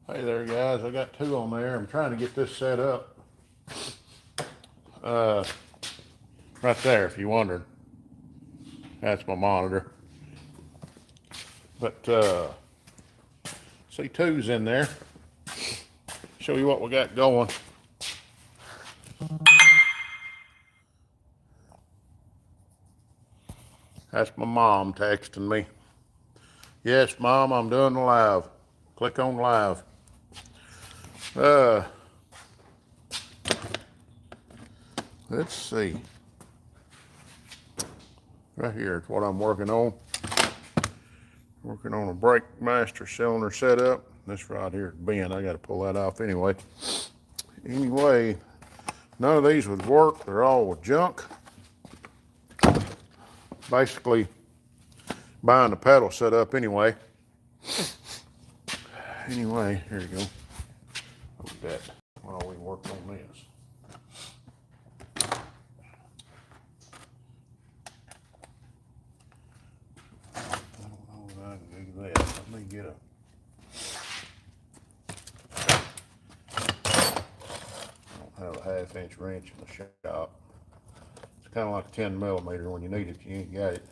Hey there, guys. I got two on there. I'm trying to get this set up. Uh, right there, if you wondered. That's my monitor. But see, two's in there. Show you what we got going. That's my mom texting me. Yes, Mom, I'm doing the live. Click on live. Let's see. Right here is what I'm working on. Working on a brake master cylinder setup. This right here is bent. I got to pull that off anyway. Anyway, none of these would work. They're all junk. Basically, buying the pedal set up anyway. Anyway, here you go. Look at that while we work on this. I don't know if I can do that. Let me get a. I don't have a 1/2 inch wrench in the shop. It's kind of like a 10mm. When you need it, you ain't got it.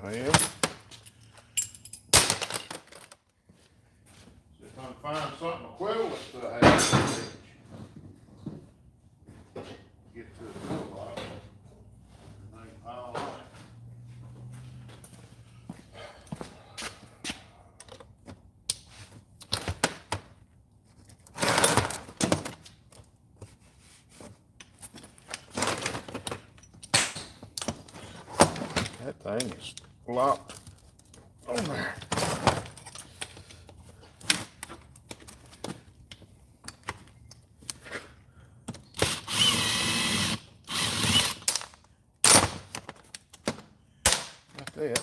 Well, if I can find something equivalent to a 1/2 inch. Get to the toolbox. And they pile on it. That thing is locked on there. Like that.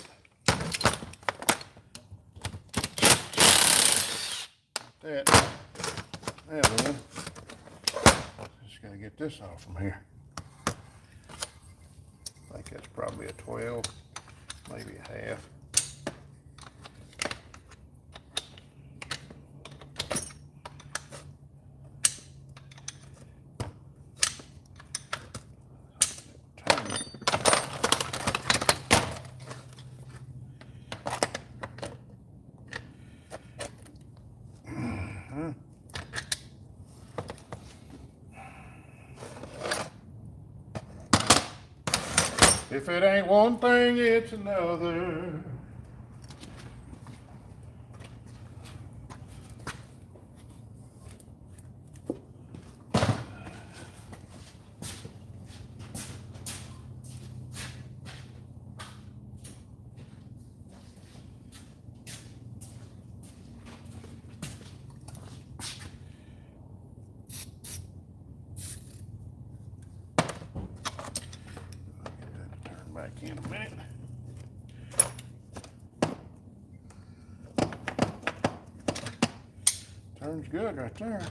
That. Now then, just gotta get this off from here. I think that's probably a 12, maybe a 1/2. If it ain't one thing, it's another. Back in a minute. Turns good right there.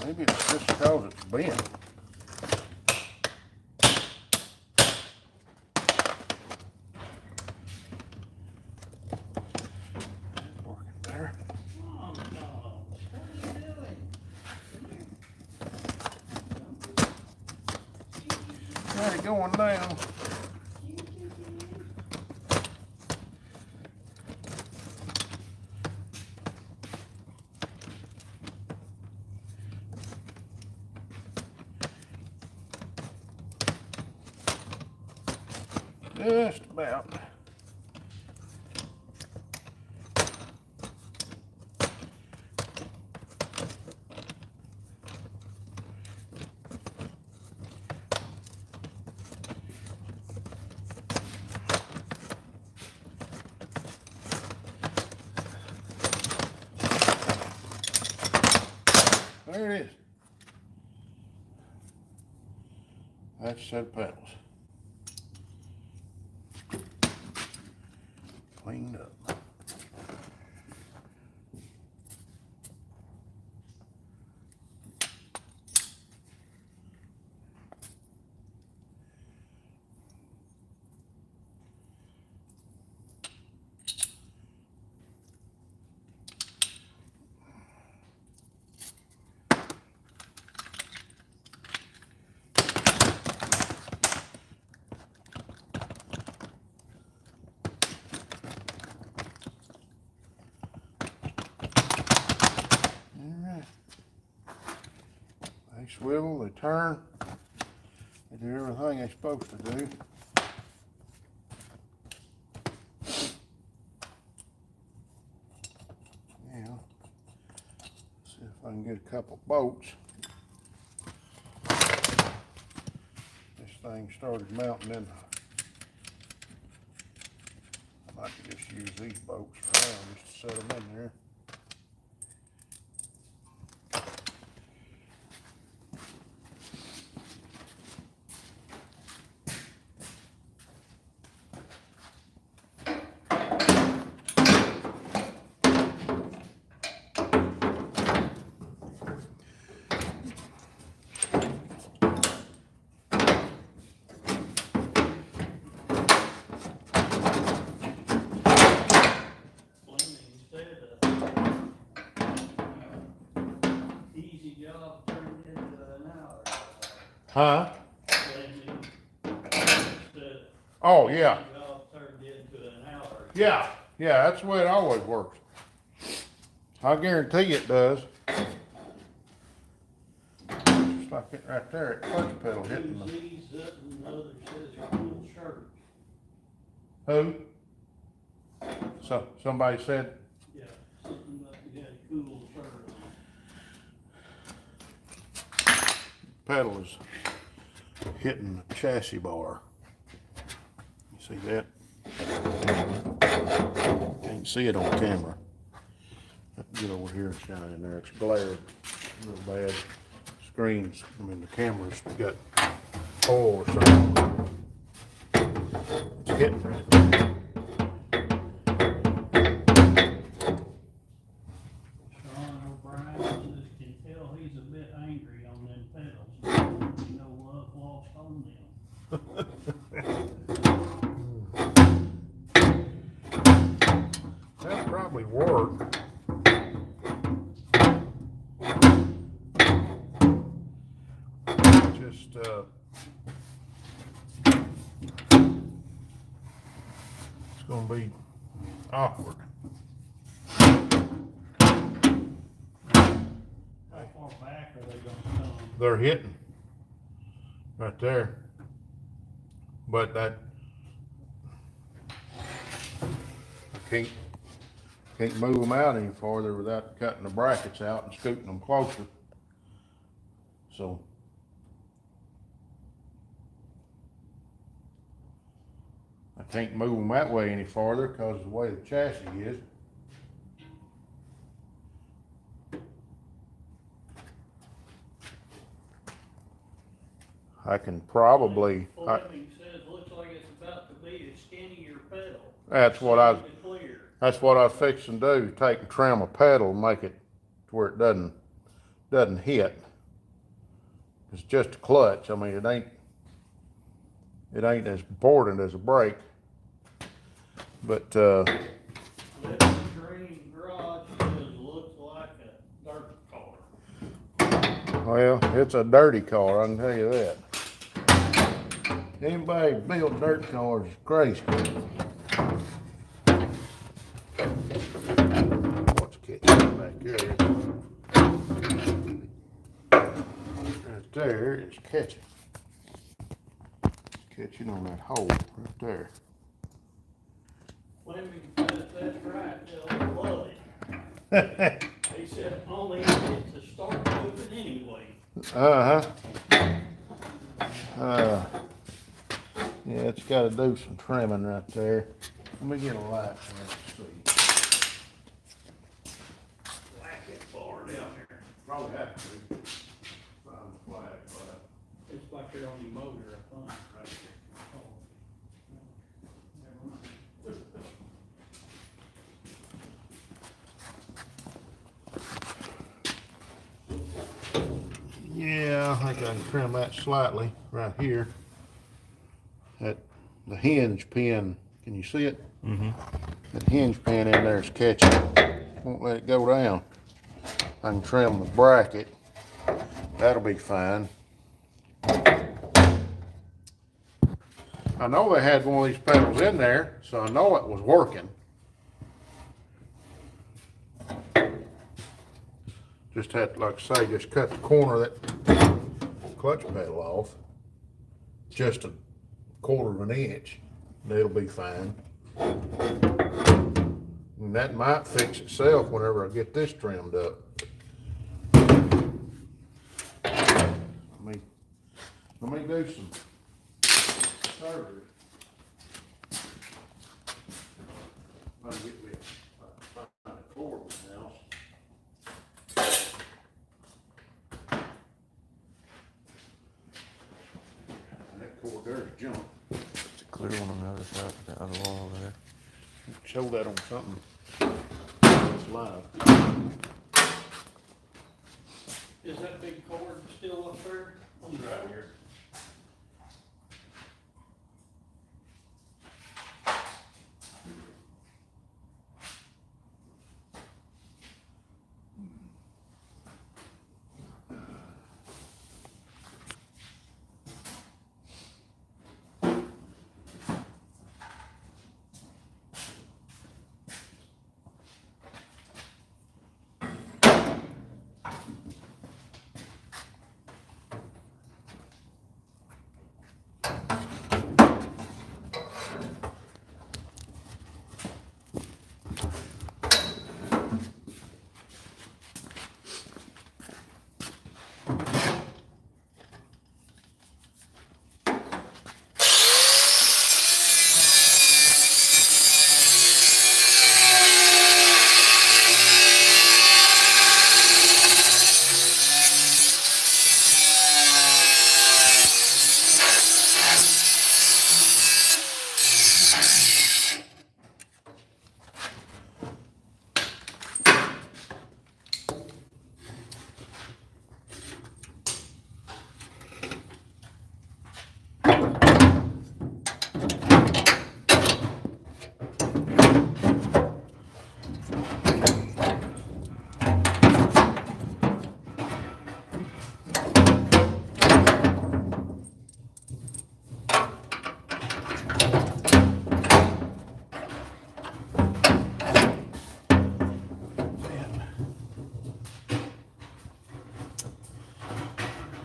Maybe it's just because it's bent. Working there. Got it going down. Just about. There it is. That's a set of pedals. cleaned up. They swivel, they turn, they do everything they're supposed to do. Now, see if I can get a couple bolts. This thing started mounting in. I might just use these bolts for now, just to set them in there. Huh? Oh, yeah. Yeah, yeah, that's the way it always works. I guarantee it does. Just like it right there, at clutch pedal hitting the... Who? So, somebody said... Yeah, something about you had a cool shirt on. Pedal is hitting the chassis bar. You see that? Can't see it on camera. Get over here and shine in there. It's glared real bad. Screens, I mean the camera's got oil or something. It's hitting it. Sean O'Brien can tell he's a bit angry on them pedals. No love lost on them. That'll probably work. Just it's gonna be awkward. How far back are they gonna come? They're hitting right there, but that I can't move them out any farther without cutting the brackets out and scooting them closer. So I can't move them that way any farther because of the way the chassis is. I can probably. Fleming says looks like it's about to be a skinnier pedal. That's what I was fixing to do. Take and trim a pedal and make it to where it doesn't hit. It's just a clutch. I mean, it ain't as important as a brake. But Living Dream Garage says looks like a dirt car. well, it's a dirty car, I can tell you that. Anybody build dirt cars is crazy. What's catching back there? Right there is catching. Catching on that hole right there. Fleming says that's right, they'll love it. He said only get to start moving anyway. Yeah, it's got to do some trimming right there. Let me get a light so I can see. Whack it far down there. Probably have to. Find the flag, but It's like you're on your motor, I think. right Oh. Never mind. Yeah, I think I can trim that slightly right here. That the hinge pin, can you see it? Mm-hmm. That hinge pin in there is catching. Won't let it go down. I can trim the bracket. That'll be fine. I know they had one of these pedals in there, so I know it was working. Just had to, like I say, just cut the corner of that clutch pedal off. Just 1/4 of an inch. And it'll be fine. And that might fix itself whenever I get this trimmed up. Let me do some surgery. I'll get me a cord in the house. That cord there's junk. It's a clear one on the other side of the other wall over there. Show that on something that's live. Is that big cord still up there? It's right here.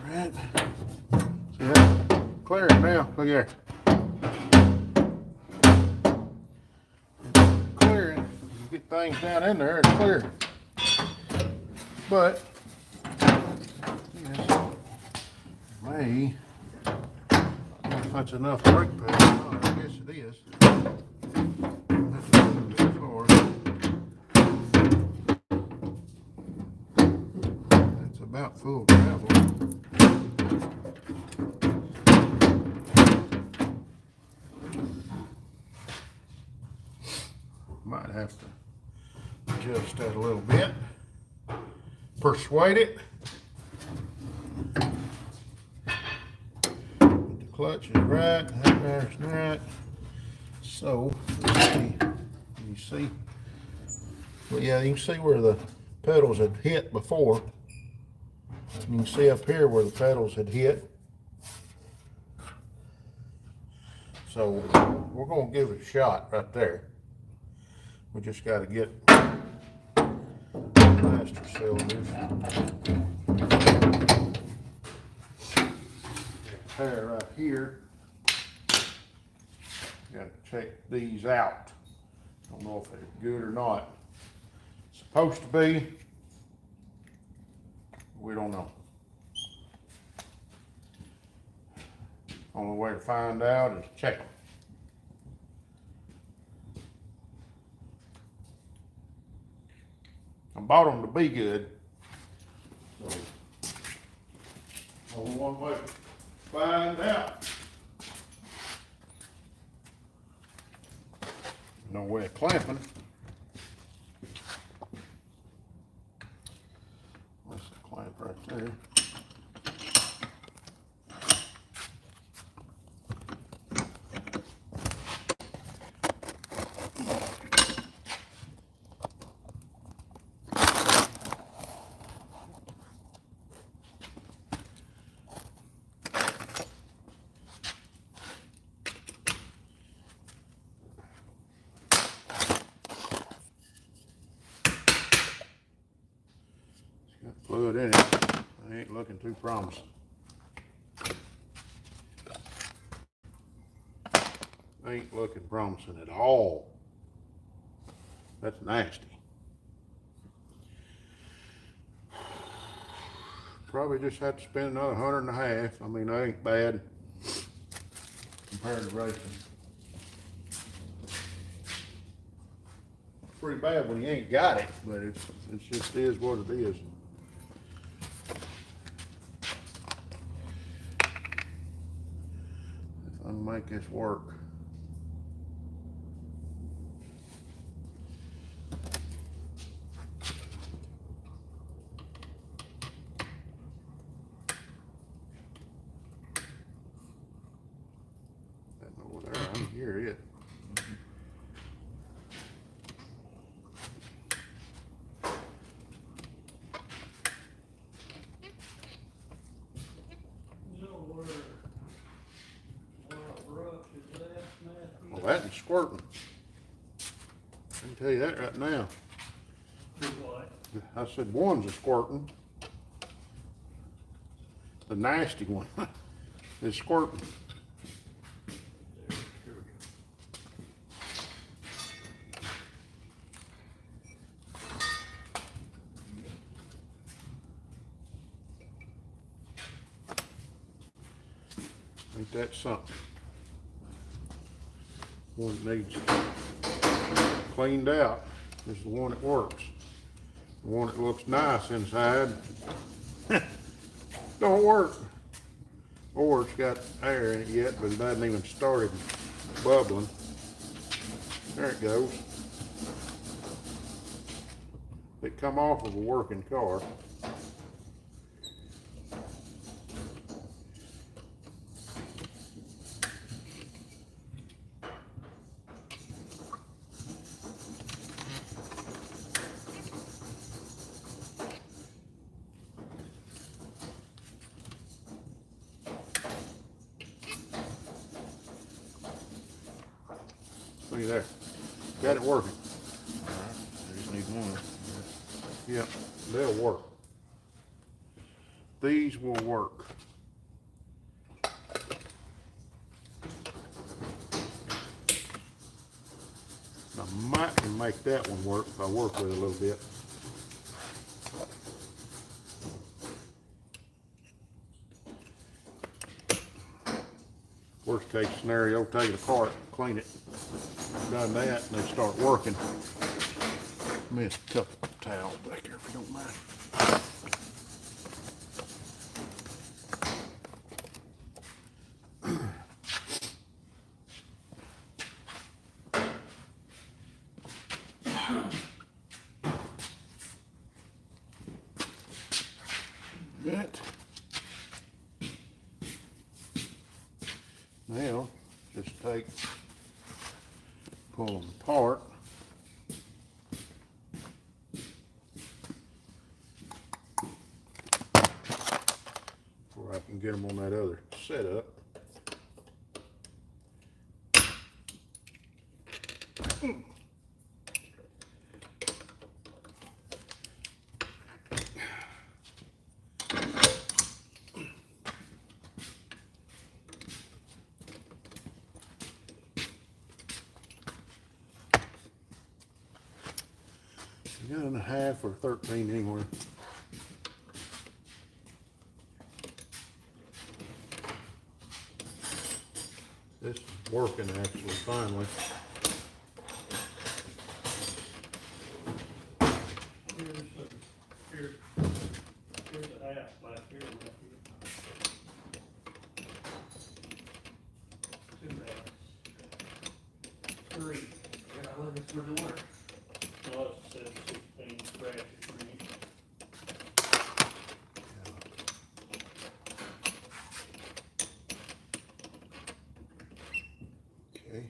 Right. See that? Clear it now. Look here. It's clear. You get things down in there, it's clear. But yes, may. I don't know if that's enough brake pedal. Oh, I guess it is. That's a little bit far. That's about full travel. Might have to adjust that a little bit. Persuade it. The clutch is right, that there's not. So, let's see. You see? Well, yeah, you can see where the pedals had hit before. You can see up here where the pedals had hit. So, we're going to give it a shot right there. We just got to get master cylinders. Pair right here. Got to check these out. Don't know if they're good or not. Supposed to be. We don't know. Only way to find out is check them. I bought them to be good. So, only one way to find out. No way of clamping. That's the clamp right there. good in it. I ain't looking too promising. Ain't looking promising at all. That's nasty. Probably just have to spend another 150. I mean, that ain't bad compared to racing. Pretty bad when you ain't got it, but it's just is what it is. If I can make this work. That over there, I can hear it. Well, that is squirting. I can tell you that right now. What? I said one's a squirting. The nasty one is squirting. Here we go. Ain't that something? One that needs cleaned out is the one that works. The one that looks nice inside don't work. Or it's got air in it yet, but it hasn't even started bubbling. There it goes. It come off of a working car. See there, got it working. Alright, I just need one. Yep, they'll work. These will work. I might can make that one work if I work with it a little bit. Worst case scenario, take it apart, clean it. Done that, and they start working. Let me just cup of towel back here if you don't mind. That. Now, just pull them apart. Before I can get them on that other setup. Got in a half or 13 anywhere. This is working actually finally. Here's the half back here, right here. Two halves. Three. Yeah, I love this for the work. Plus 7/16 bracket for me. Okay.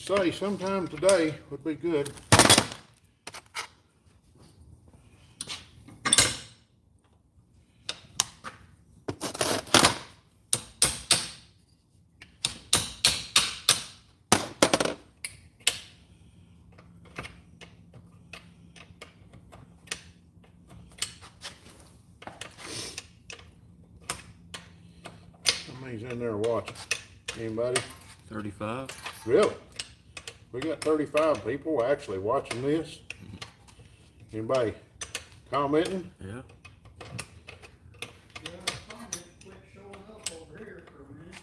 say sometime today would be good. How many's in there watching? Anybody? 35. Really? We got 35 people actually watching this. Anybody commenting? Yeah. Yeah, comments quit showing up over here for a minute.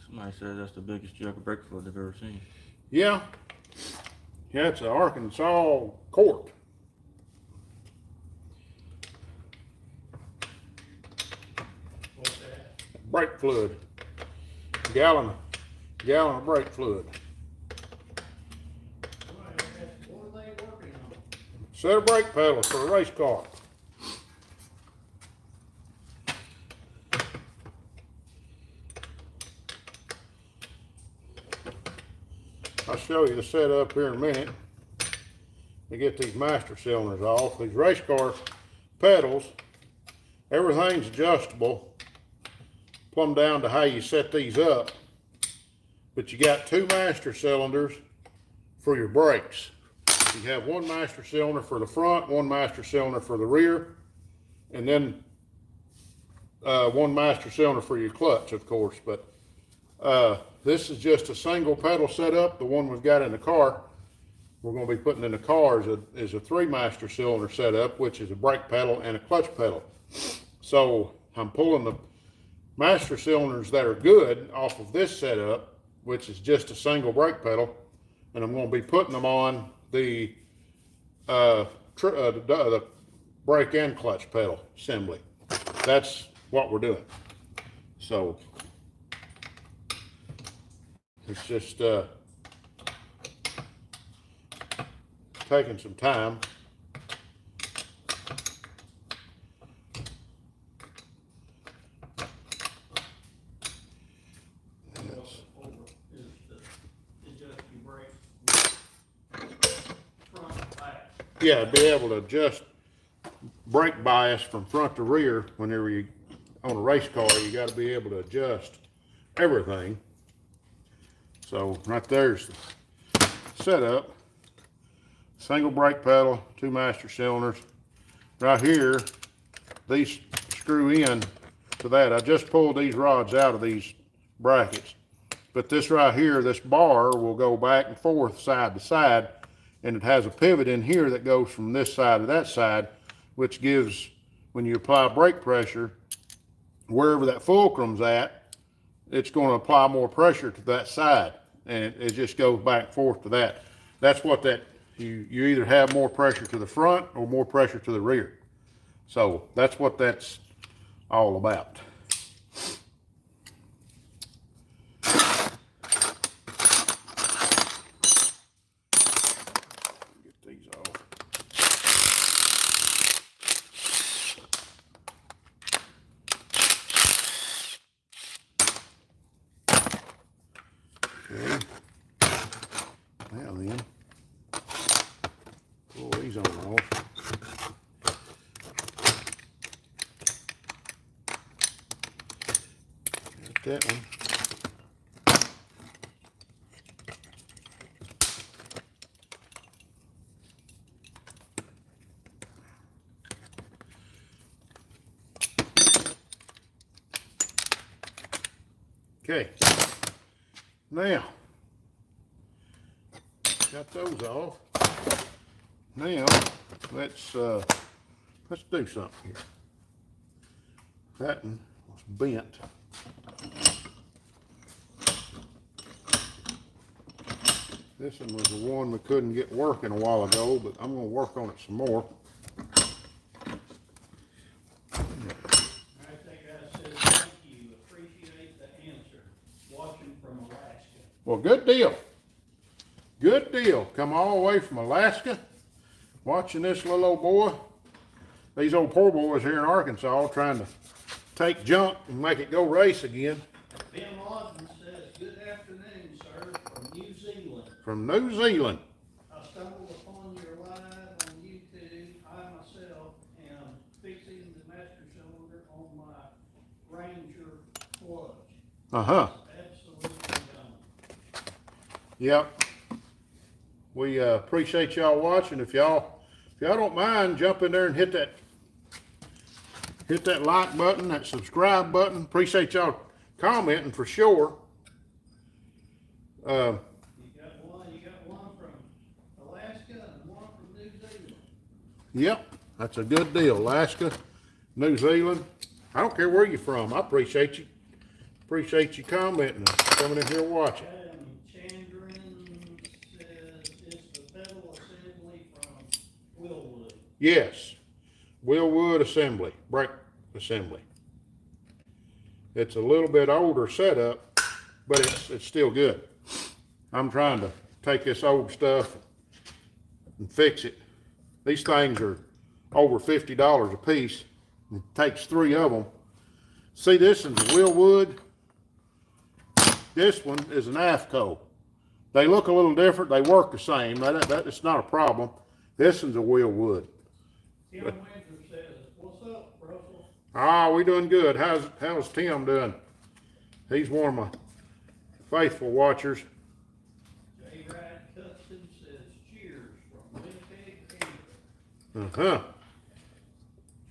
Somebody said that's the biggest jug of brake fluid they've ever seen. Yeah. Yeah, it's an Arkansas quart. What's that? Brake fluid. Gallon of brake fluid. Well, that's, what are they working on? Set of brake pedals for a race car. I'll show you the setup here in a minute. To get these master cylinders off. These race car pedals, everything's adjustable, plumb down to how you set these up. But you got two master cylinders for your brakes. You have one master cylinder for the front, one master cylinder for the rear, and then one master cylinder for your clutch, of course. But this is just a single pedal setup. The one we've got in the car, we're going to be putting in the car is a three master cylinder setup, which is a brake pedal and a clutch pedal. So I'm pulling the master cylinders that are good off of this setup, which is just a single brake pedal, and I'm going to be putting them on the brake and clutch pedal assembly. That's what we're doing. So it's just taking some time. Is the adjust your brakes front and back. Yeah, be able to adjust brake bias from front to rear. Whenever you on a race car, you got to be able to adjust everything. So right there's the setup. Single brake pedal, two master cylinders. Right here, these screw in to that. I just pulled these rods out of these brackets. But this right here, this bar will go back and forth side to side, and it has a pivot in here that goes from this side to that side, which gives, when you apply brake pressure, wherever that fulcrum's at, it's going to apply more pressure to that side, and it just goes back and forth to that. That's what that, you either have more pressure to the front or more pressure to the rear. So that's what that's all about. Get these off. Okay. Now then, pull these on off. Got that one. Okay. Now, got those off. Now, let's do something here. That one was bent. This one was the one we couldn't get working a while ago, but I'm going to work on it some more. I think I said thank you, appreciate the answer, watching from Alaska. Well, good deal. Good deal. Come all the way from Alaska, watching this little old boy. these old poor boys here in Arkansas trying to take junk and make it go race again. Ben Lawson says, "Good afternoon, sir, from New Zealand. From New Zealand. I stumbled upon your live on YouTube. I myself am fixing the master cylinder on my Ranger clutch. Uh-huh. Absolutely done." Yep. We appreciate y'all watching. If y'all don't mind, jump in there and hit that like button, that subscribe button. Appreciate y'all commenting for sure. You got one from Alaska and one from New Zealand. Yep, that's a good deal. Alaska, New Zealand. I don't care where you're from. I appreciate you. Appreciate you commenting and coming in here watching. Chandran says it's the pedal assembly from Willwood. Yes, Willwood assembly, brake assembly. It's a little bit older setup, but it's still good. I'm trying to take this old stuff and fix it. These things are over $50 a piece. It takes 3 of them. See, this one's a Willwood. This one is an AFCO. They look a little different. They work the same. It's not a problem. This one's a Willwood. Tim Winter says, "What's up, Russell?" Ah, we doing good. How's Tim doing? He's one of my faithful watchers. J. Wright Custom says, "Cheers from Winnipeg, Canada." Uh-huh.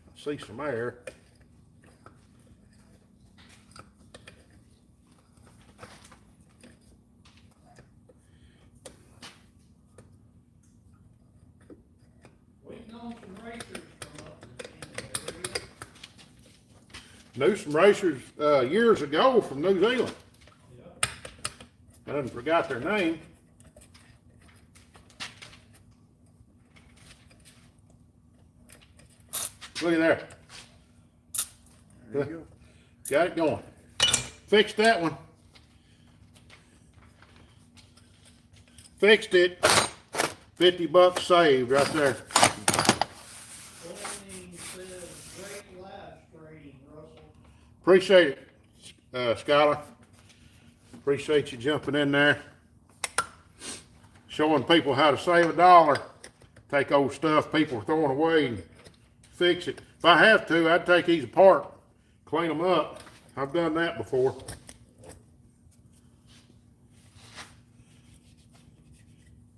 I see some air. Waiting on some racers from up in the area. Knew some racers years ago from New Zealand. Yep. I done forgot their name. Look at there. There you Got it going. Fixed that one. Fixed it. $50 saved right there. Fleming says, "Great live stream, Russell." Appreciate it, Skylar. Appreciate you jumping in there. Showing people how to save $1. Take old stuff people are throwing away and fix it. If I have to, I'd take these apart, clean them up. I've done that before.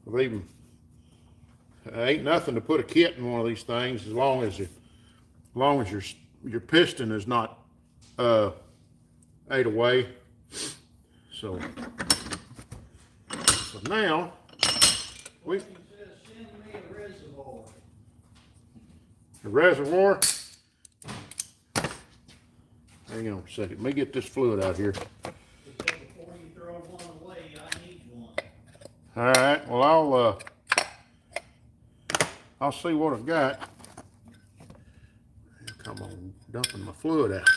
I've even, ain't nothing to put a kit in one of these things as long as your piston is not ate away. So now we He says, "Send me a reservoir." the reservoir. Hang on a second. Let me get this fluid out here. He said, "Before you throw one away, I need one." All right. Well, I'll see what I've got. Come on, dumping my fluid out.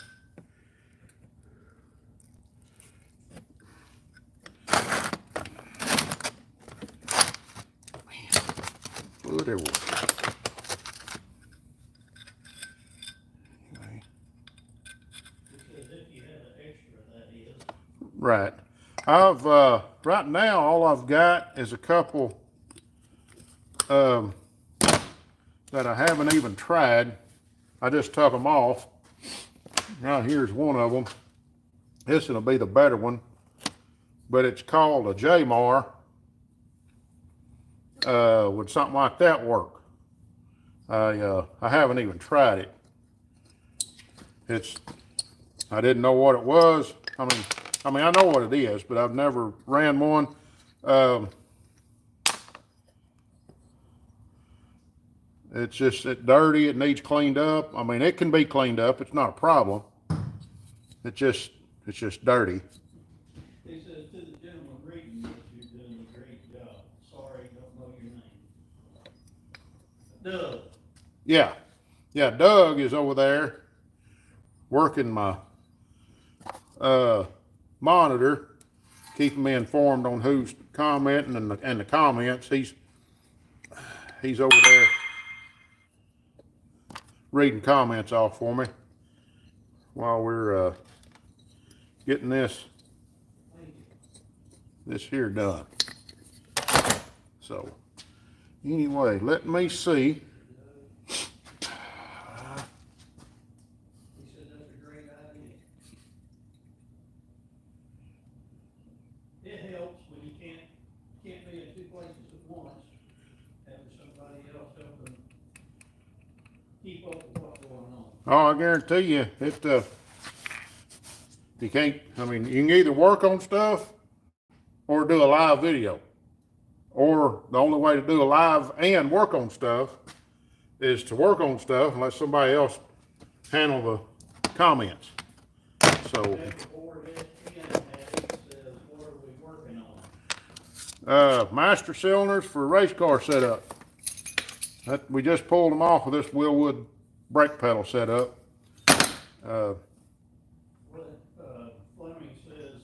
Fluid everywhere. Okay. He says, "If you had an extra, that is." Right. I've right now all I've got is a couple that I haven't even tried. I just took them off. Now here's one of them. This will be the better one, but it's called a J-Mar. Would something like that work? I haven't even tried it. I didn't know what it was. I mean, I know what it is, but I've never ran one. It's just dirty. It needs cleaned up. I mean, it can be cleaned up. It's not a problem. It's just dirty. He says, "To the gentleman reading this, you're doing a great job. Sorry, don't know your name." Doug. Yeah. Doug is over there working my monitor, keeping me informed on who's commenting and the comments. He's over there reading comments off for me while we're getting this here done. So anyway, let me see. He said that's a great idea. It helps when you can't be in two places at once, having somebody else helping keep up with what's going on. Oh, I guarantee you, you can't, I mean, you can either work on stuff or do a live video. Or the only way to do a live and work on stuff is to work on stuff and let somebody else handle the comments. So, Before this end, says, what are we working on? master cylinders for race car setup. We just pulled them off of this Willwood brake pedal setup. Fleming says,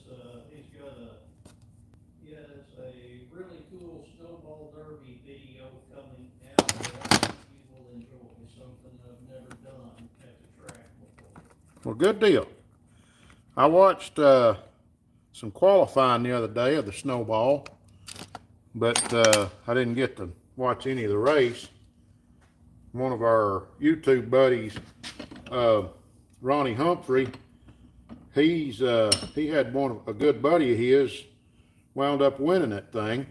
he has a really cool snowball derby video coming out that you will enjoy, something I've never done at the track before. Well, good deal. I watched some qualifying the other day of the snowball, but I didn't get to watch any of the race. One of our YouTube buddies, Ronnie Humphrey, he had a good buddy of his wound up winning that thing.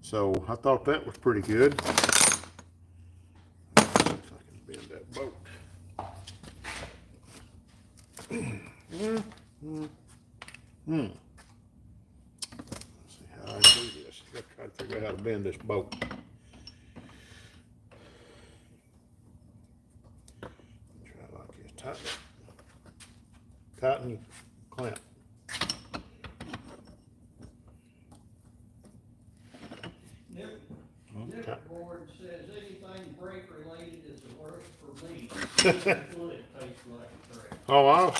So I thought that was pretty good. Let's see if I can bend that boat. Let's see how I do this. I gotta try to figure out how to bend this boat. Try like this. Tighten your clamp. Nick Board says anything brake related is the worst for me. Fluid tastes like a trash. Oh,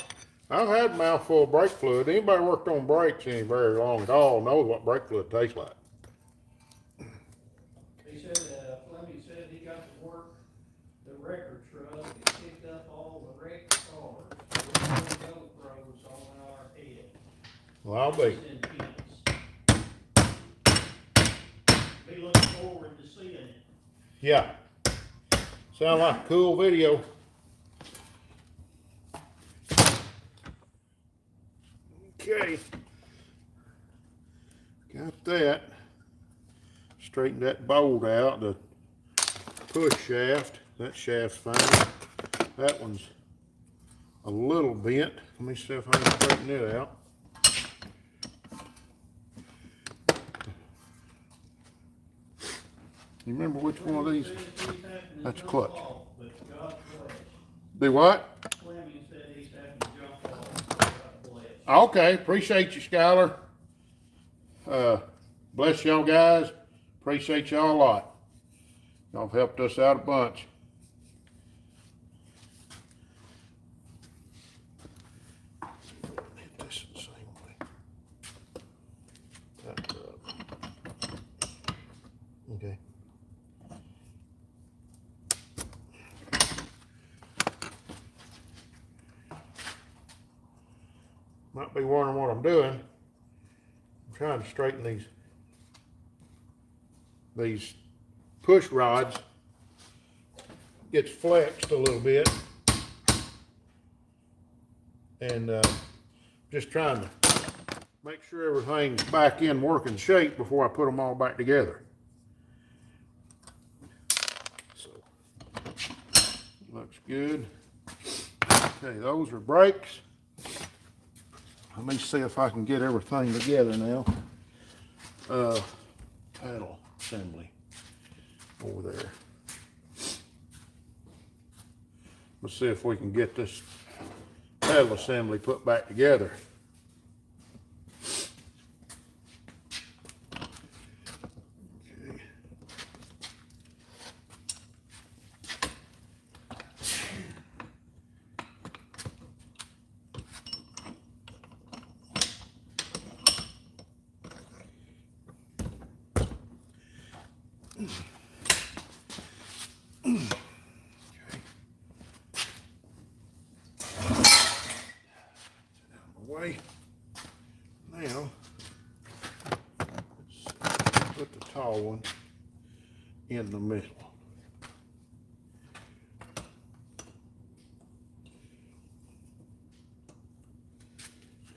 I've had a mouthful of brake fluid. Anybody worked on brakes any very long at all knows what brake fluid tastes like. He said, Fleming said he got to work the record truck and picked up all the wrecked cars. With no GoPros on our head. Well, I'll be. It's intense. Be looking forward to seeing it. Yeah. Sound like a cool video. Okay. Got that. Straightened that bolt out, the push shaft. That shaft's fine. That one's a little bent. Let me see if I can straighten it out. You remember which one of these? That's clutch. Do what? Fleming said he's having to jump off. God bless. Okay, appreciate you, Skylar. Bless y'all guys. Appreciate y'all a lot. Y'all have helped us out a bunch. Hit this the same way. That's okay. Might be wondering what I'm doing. I'm trying to straighten these push rods. Gets flexed a little bit. And just trying to make sure everything's back in working shape before I put them all back together. So, looks good. Okay, those are brakes. Let me see if I can get everything together now. Paddle assembly over there. Let's see if we can get this paddle assembly put back together. Okay. in the middle.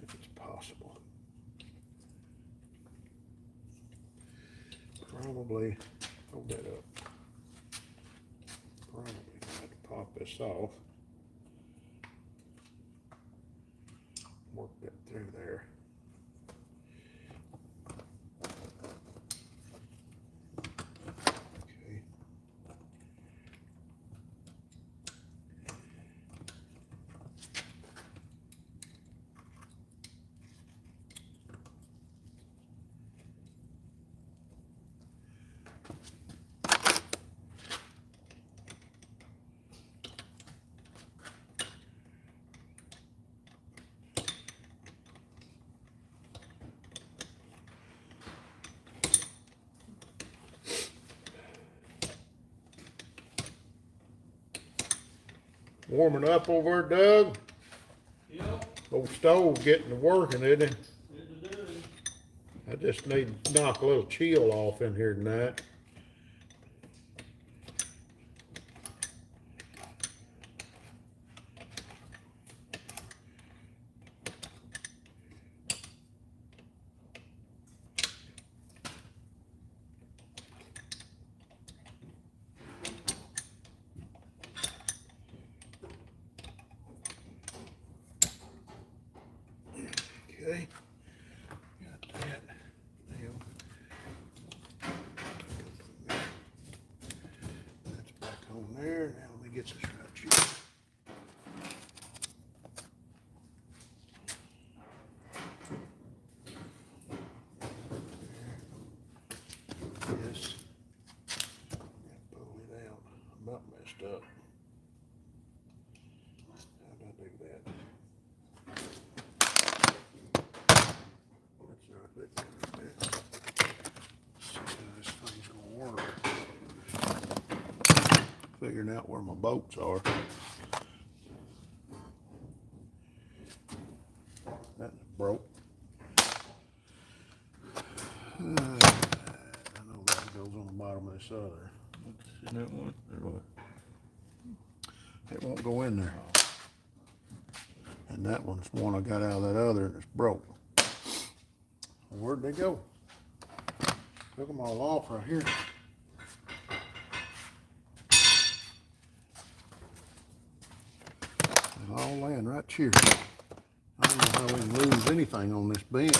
If it's possible. Probably, hold that up. Probably gonna have to pop this off. Work that through there. Okay. Warming up over there, Doug. Yep, Old stove getting to working, isn't it? it is doing. I just need to knock a little chill off in here tonight. Okay, got that. That's back on there. Now let me get this right here. Yes. Pull it out. I'm about messed up. How'd I do that? That's not good. See how this thing's gonna work. Figuring out where my bolts are. That's broke. I know that goes on the bottom of this other. See that one? Or what? It won't go in there. And that one's one I got out of that other and it's broke. Where'd they go? Took them all off right here. They're all laying right here. I don't know how we can lose anything on this bench.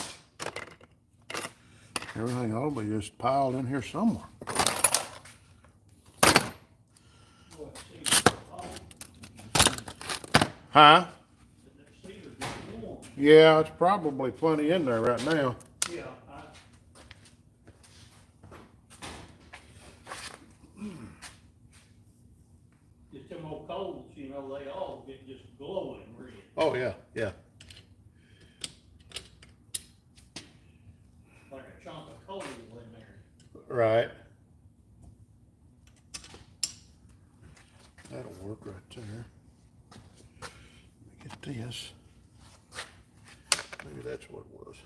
Everything ought to be just piled in here somewhere. What, cedar? Oh, Huh? the cedar is warm. Yeah, it's probably plenty in there right now. Yeah, just them old coals, you know, they all get just glowing red. Oh, yeah, yeah. Like a chunk of coal in there. Right. That'll work right there. Let me get this. Maybe that's what it was.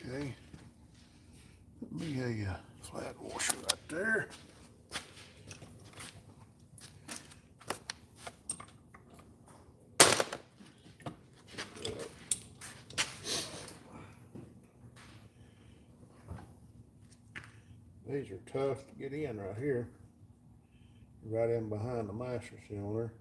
Okay. Let me a flat washer right there. These are tough to get in right here. Right in behind the master cylinder.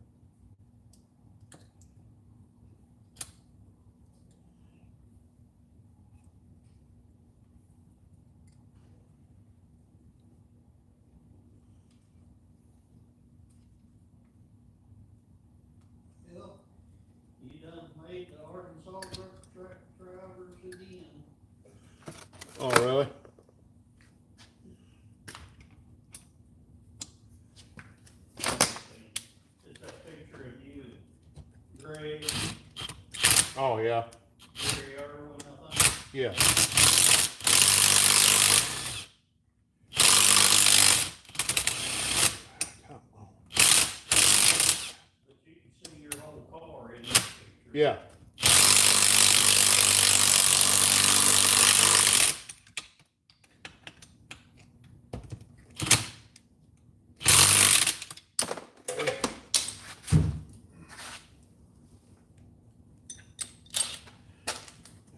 Yep. You done made the Arkansas truck drivers again. Oh, really? It's that picture of you and Greg, Oh, yeah. Gary Irwin, I think. Yeah. Yeah.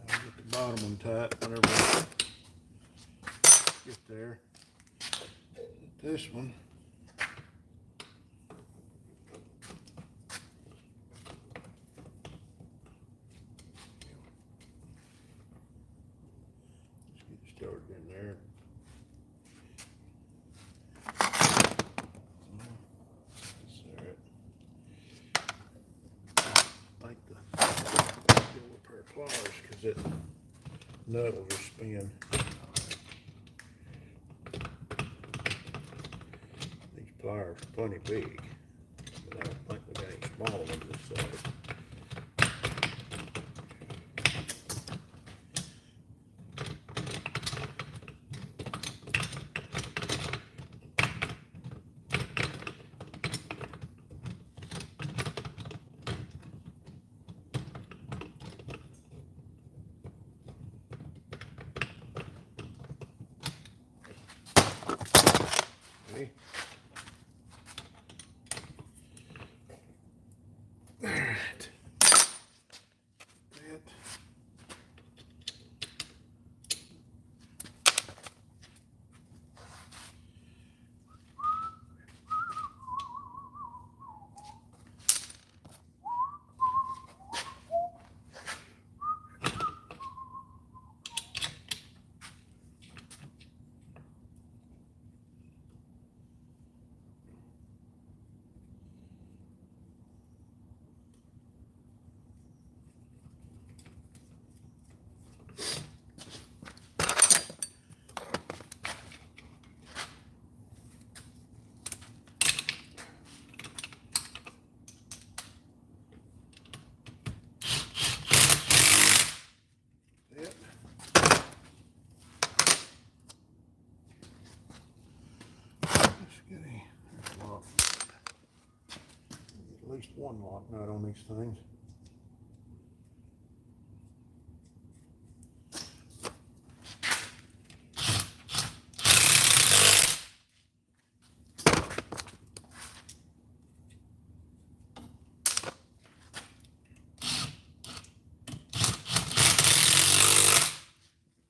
I'll get the bottom one tight whenever I get there. This one. Let's get it started in there. Like the get a pair of pliers because it nut will just spin. These pliers are plenty big, but I don't think we got any smaller ones this size. Okay. All right. That. At least one lock nut on these things.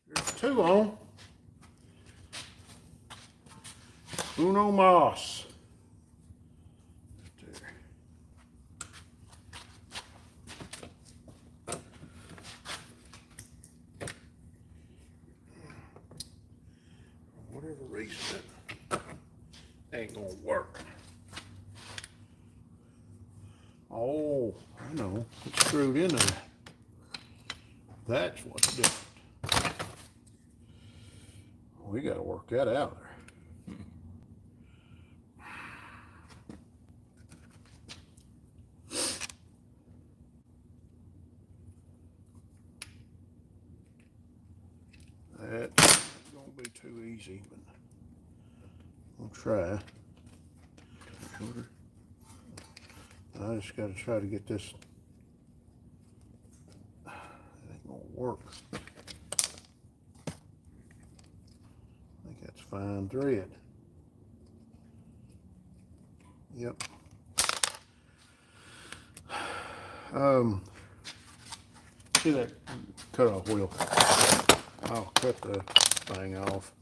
There's two on. Uno mas. For whatever reason, it ain't gonna work. Oh, I know. It's screwed in there. That's what's different. We gotta work that out there. That's gonna be too easy, but we'll try. I just gotta try to get this. It ain't gonna work. I think that's fine thread. Yep. See that cutoff wheel? I'll cut the thing off.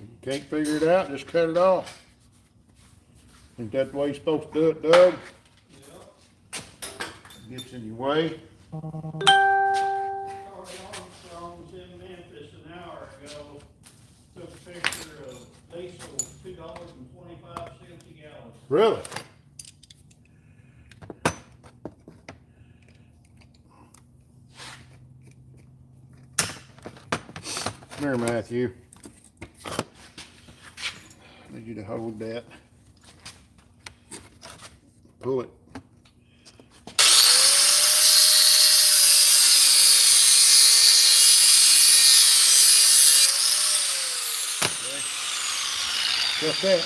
You can't figure it out, just cut it off. Think that's the way you're supposed to do it, Doug? Yep. Gets in your way. Charlie Armstrong was in Memphis an hour ago, took a picture of diesel, $2.25 a gallon. Really? Come here, Matthew. I need you to hold that. Pull it. Okay. Cut that.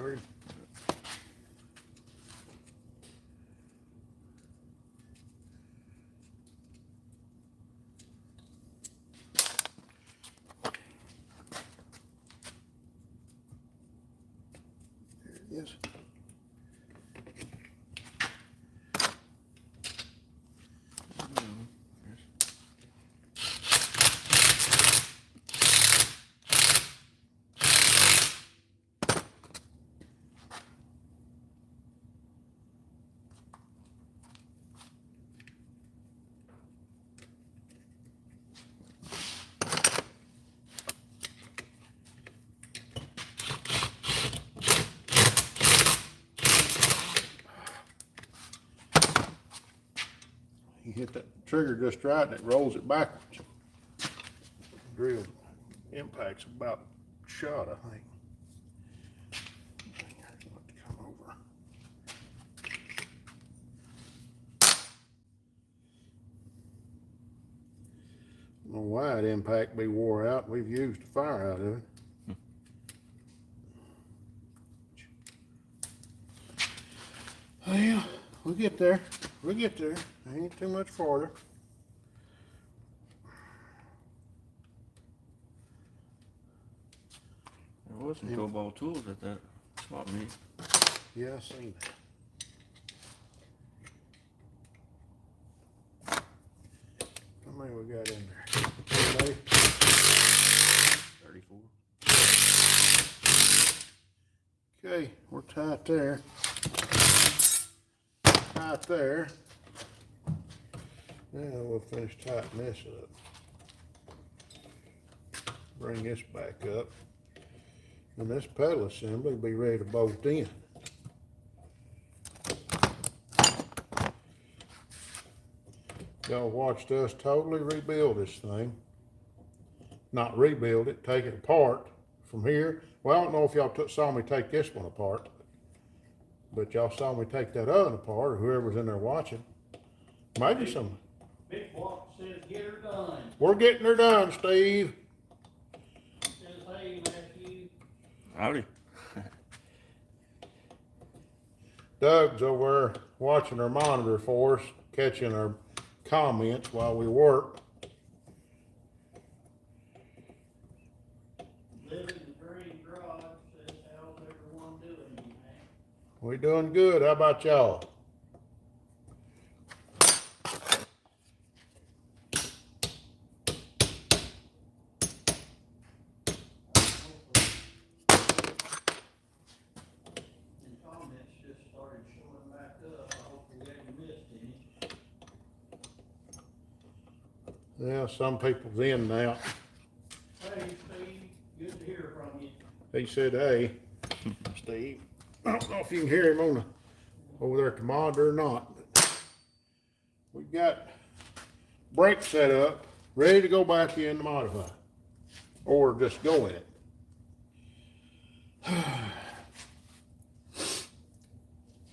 Larry. There it is. You hit that trigger just right and it rolls it backwards. Drill impact's about shot, I think. Come over. I don't know why that impact be wore out. We've used the fire out of it. Well, we'll get there. We'll get there. Ain't too much farther. There was some cobalt tools at that swap meet. Yeah, I seen that. How many we got in there? 34. Okay, we're tight there. Tight there. Now we'll finish tightening this up. Bring this back up. And this pedal assembly will be ready to bolt in. Y'all watched us totally rebuild this thing. Not rebuild it, take it apart from here. Well, I don't know if y'all saw me take this one apart, but y'all saw me take that other one apart, or whoever's in there watching. Maybe some. Big Walk says, get her done. We're getting her done, Steve. Says, hey, Matthew. Howdy. Doug's over there watching our monitor for us, catching our comments while we work. Living the dream garage says, how's everyone doing, man? We doing good. How about y'all? And comments just started showing back up. I hope we haven't missed any. Yeah, some people's in now. Hey, Steve, good to hear from you. He said, hey, Steve. I don't know if you can hear him on the, over there at the monitor or not, but we've got brakes set up, ready to go back in the modified, or just go in it.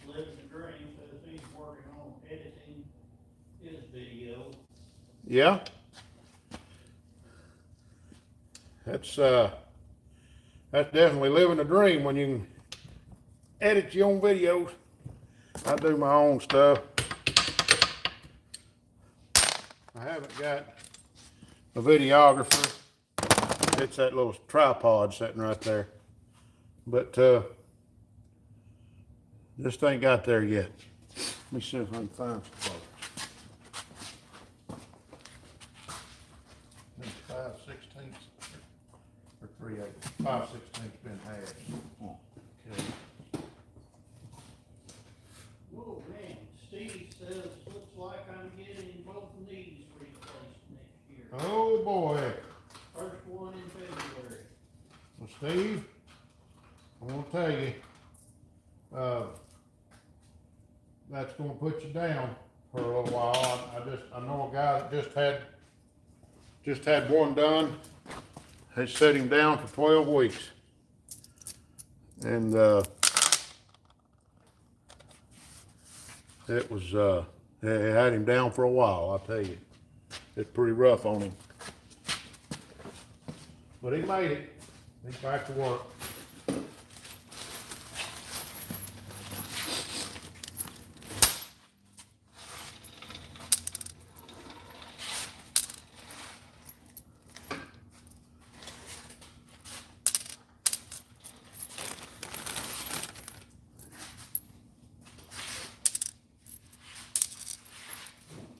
Living the dream says he's working on editing his video. Yeah. That's definitely living a dream when you can edit your own videos. I do my own stuff. I haven't got a videographer. It's that little tripod sitting right there. But just ain't got there yet. Let me see if I can find some photos. That's 5/16 or 3/8. 5/16's been hashed. Okay. Whoa, man, Steve says, looks like I'm getting both knees replaced next year. Oh boy. First one in February. Well, Steve, I want to tell you, that's going to put you down for a little while. I know a guy that just had one done. They set him down for 12 weeks, and it was they had him down for a while. I'll tell you, it's pretty rough on him, but he made it. He's back to work.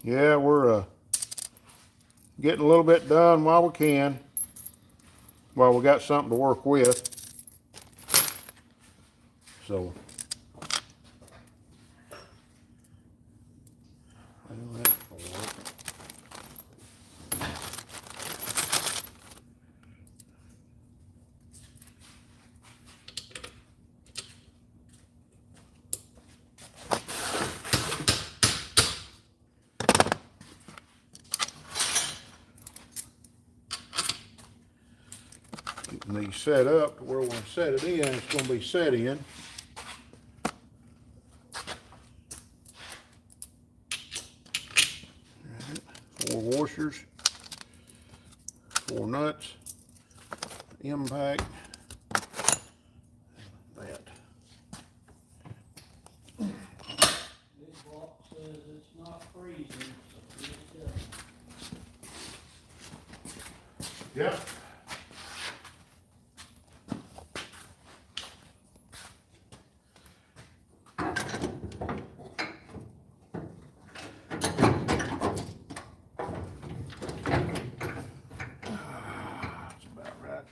Yeah, we're getting a little bit done while we can. While we got something to work with. So. Well, that's all right. Getting these set up to where when I set it in, it's going to be set in. Four washers, four nuts, impact, that. This block says it's not freezing, so it's Yep. That's about right.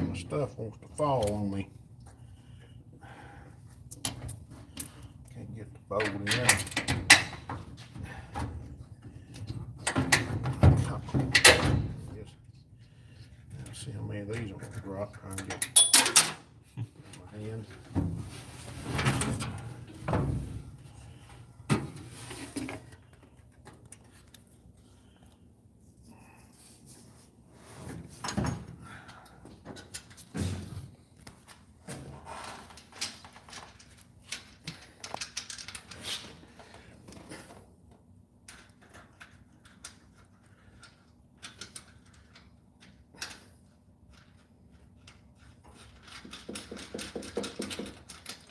My stuff wants to fall on me. Can't get the bolt in. Yes. Let's see how many of these I'm gonna drop. Try and get my hand.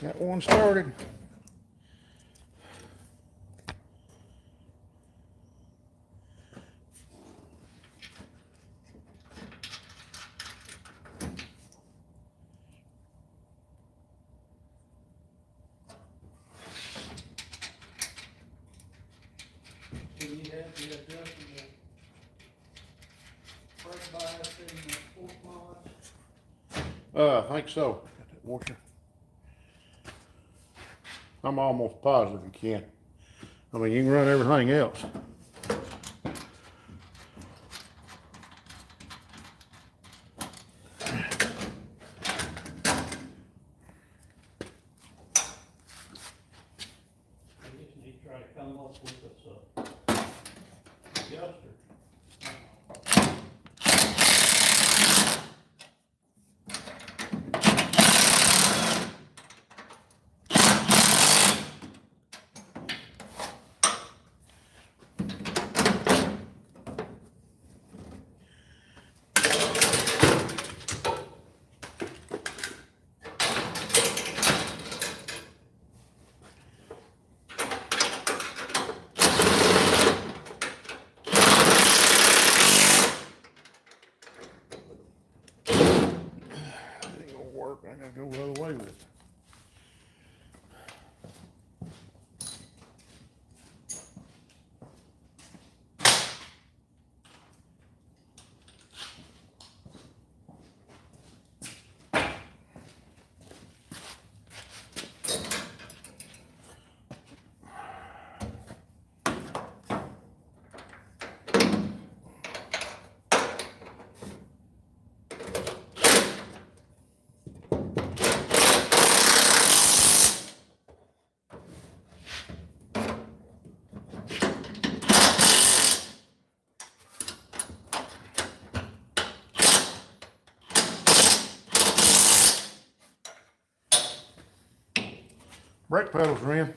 Got one started. Do you have the adjustable brake bias in the fork mods? I think so. Got that washer. I'm almost positive you can. I mean, you can run everything else. I just need to try to come up with us a adjuster. It ain't gonna work. I gotta go the other way with it. Brake pedals are in.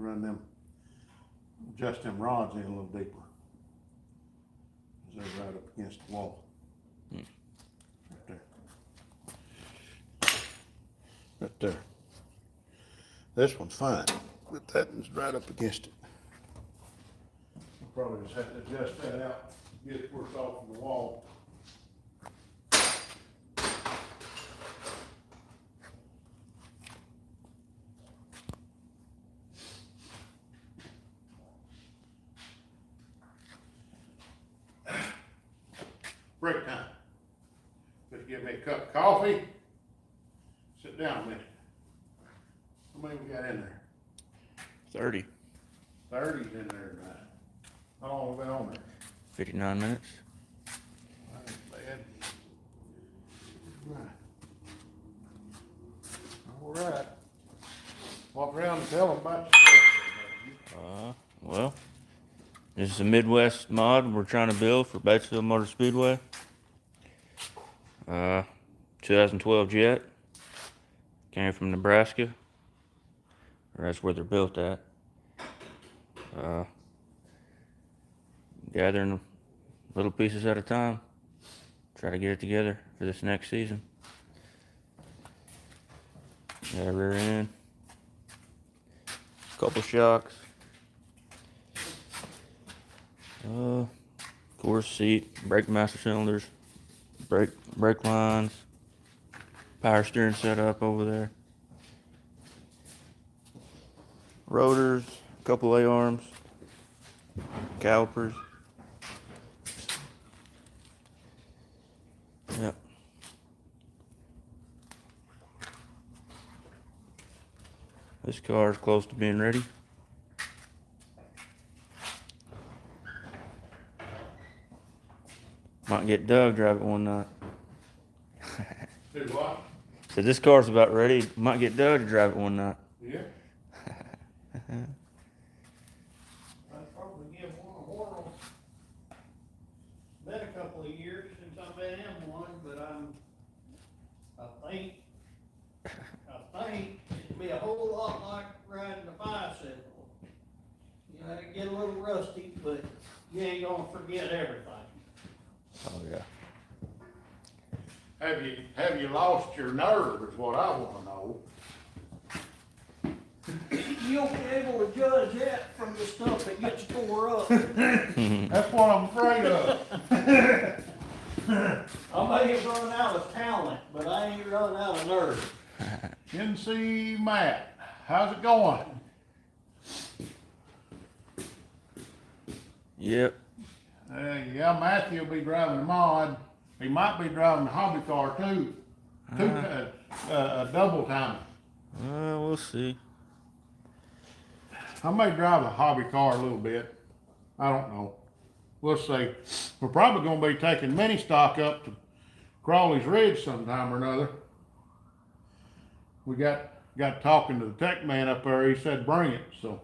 run them, adjust them rods in a little deeper. 'Cause they're right up against the wall. Right there. Right there. This one's fine, but that one's right up against it. I'll probably just have to adjust that out, get it where it's off from the wall. Break time. Just give me a cup of coffee. Sit down a minute. How many we got in there? 30. 30's in there tonight. How long we been on there? 59 minutes. That ain't bad. All right. Walk around and tell them about yourself. Well, this is a Midwest mod we're trying to build for Batesville Motor Speedway. 2012 Jet. Came from Nebraska. Or that's where they're built at. Gathering little pieces at a time. Try to get it together for this next season. Got a rear end. Couple shocks. Of course, seat, brake master cylinders, brake lines, power steering setup over there. Rotors, a couple A-arms, calipers. Yep. This car is close to being ready. Might get Doug drive it one night. Do what? So this car's about ready. Might get Doug to drive it one night. Yeah. I'd probably give one a whirl. Been a couple of years since I've been in one, but I think it'd be a whole lot like riding a bicycle. You know, it'd get a little rusty, but you ain't gonna forget everything. Oh yeah. Have you lost your nerve is what I wanna know. You'll be able to judge that from the stuff that gets tore up. That's what I'm afraid of. I may have run out of talent, but I ain't run out of nerve. NC Matt, how's it going? Yep. Yeah, Matthew will be driving the mod. He might be driving the hobby car too. A double time. We'll see. I may drive a hobby car a little bit. I don't know. We'll see. We're probably gonna be taking mini stock up to Crawley's Ridge sometime or another. We got talking to the tech man up there. He said bring it, so.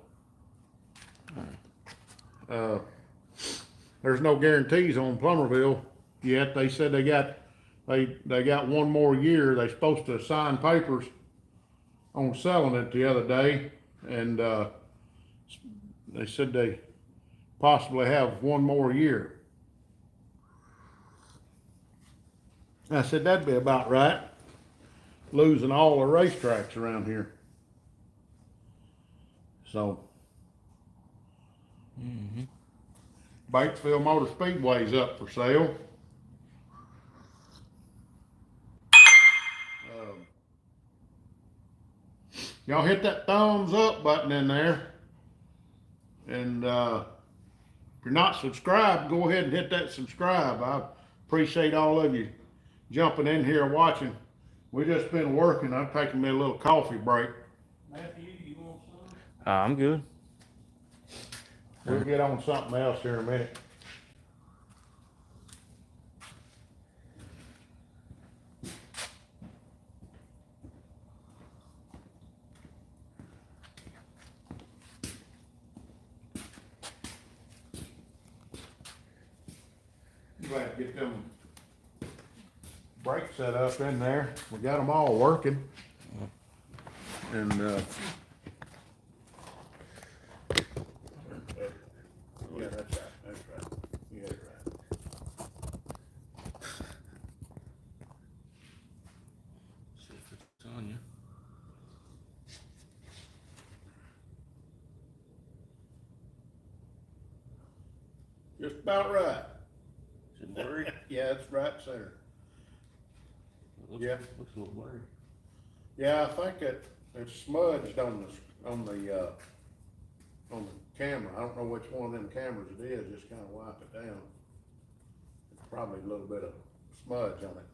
There's no guarantees on Plummerville yet. They said they got one more year. They're supposed to sign papers on selling it the other day, and they said they possibly have one more year. I said that'd be about right. Losing all the racetracks around here. So. Batesville Motor Speedway's up for sale. Y'all hit that thumbs up button in there. And if you're not subscribed, go ahead and hit that subscribe. I appreciate all of you jumping in here watching. We just been working. I'm taking me a little coffee break. Matthew, you want some? I'm good. We'll get on something else here in a minute. You better get them brakes set up in there. We got them all working. And Just about right. Is it blurry? Yeah, it's right center. Looks, Yeah. Looks a little blurry. Yeah, I think it's smudged on the camera. I don't know which one of them cameras it is, just kinda wipe it down. It's probably a little bit of smudge on it.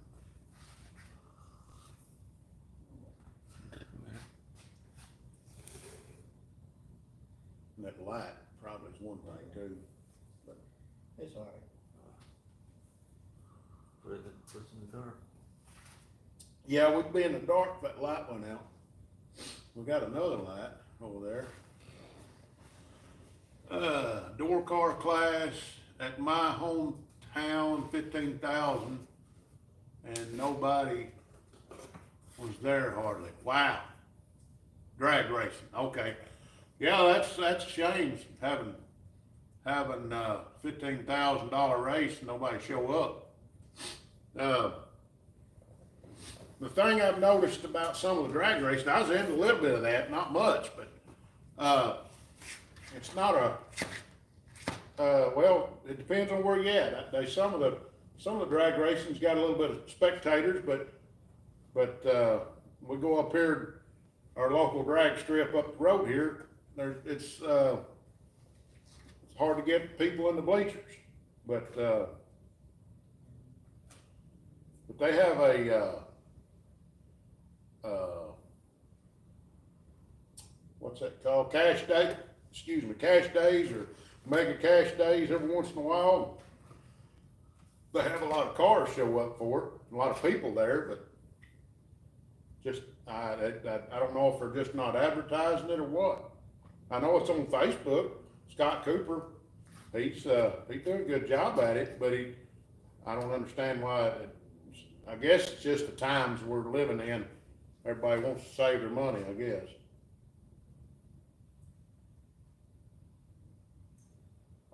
And that light probably is one thing too. It's all right. Put it in the dark. Yeah, we'd be in the dark if that light went out. We got another light over there. Door car class at my hometown, 15,000, and nobody was there hardly. Wow. Drag racing, okay. Yeah, that's a shame, having $15,000 race and nobody show up. The thing I've noticed about some of the drag racing, I was into a little bit of that, not much, but, it's not well, it depends on where you're at. Some of the drag racing's got a little bit of spectators, but, we go up here, our local drag strip up the road here, it's hard to get people in the bleachers, but they have what's that called? Cash days or mega cash days every once in a while. They have a lot of cars show up for it, a lot of people there, but just, I don't know if they're just not advertising it or what. I know it's on Facebook. Scott Cooper, he's doing a good job at it, but I don't understand why. I guess it's just the times we're living in. Everybody wants to save their money, I guess.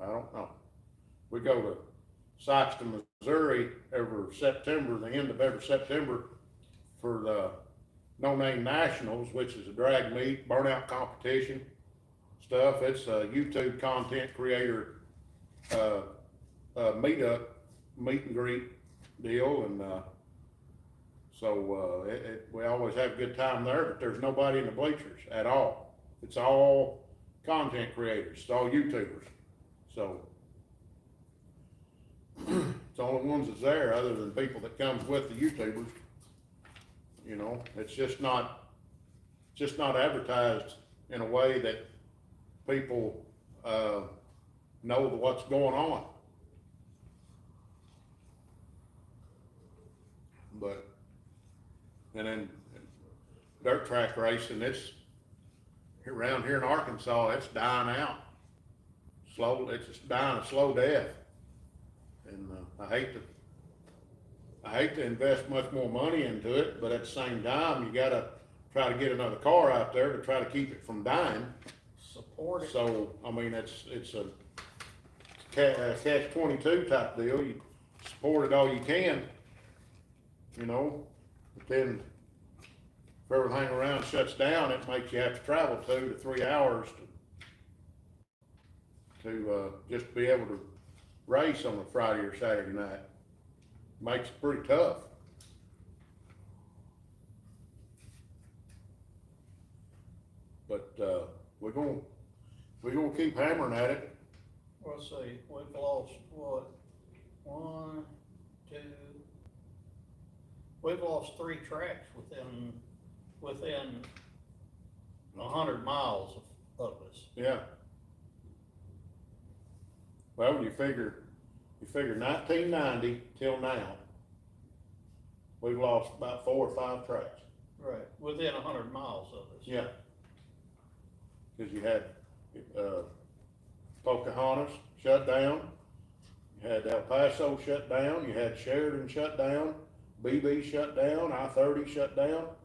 I don't know. We go to Sikeston, Missouri every September, the end of every September, for the No Name Nationals, which is a drag meet, burnout competition stuff. It's a YouTube content creator meetup, meet and greet deal, and so we always have a good time there, but there's nobody in the bleachers at all. It's all content creators, it's all YouTubers. So it's the only ones that's there other than people that comes with the YouTubers. You know, it's just not advertised in a way that people know what's going on. But, and then dirt track racing, it's around here in Arkansas, it's dying out. Slow, it's just dying a slow death. And I hate to invest much more money into it, but at the same time, you gotta try to get another car out there to try to keep it from dying. Support it. So, I mean, it's a catch-22 type deal. You support it all you can, you know, but then if everything around shuts down, it makes you have to travel 2 to 3 hours to just be able to race on a Friday or Saturday night. Makes it pretty tough. But we're gonna keep hammering at it. Let's see, we've lost what, 1, 2, we've lost 3 tracks within 100 miles of us. Yeah. Well, you figure 1990 till now, we've lost about 4 or 5 tracks. Right, within 100 miles of us. Yeah. Cause you had, Pocahontas shut down, you had El Paso shut down, you had Sheridan shut down, BB shut down, I-30 shut down.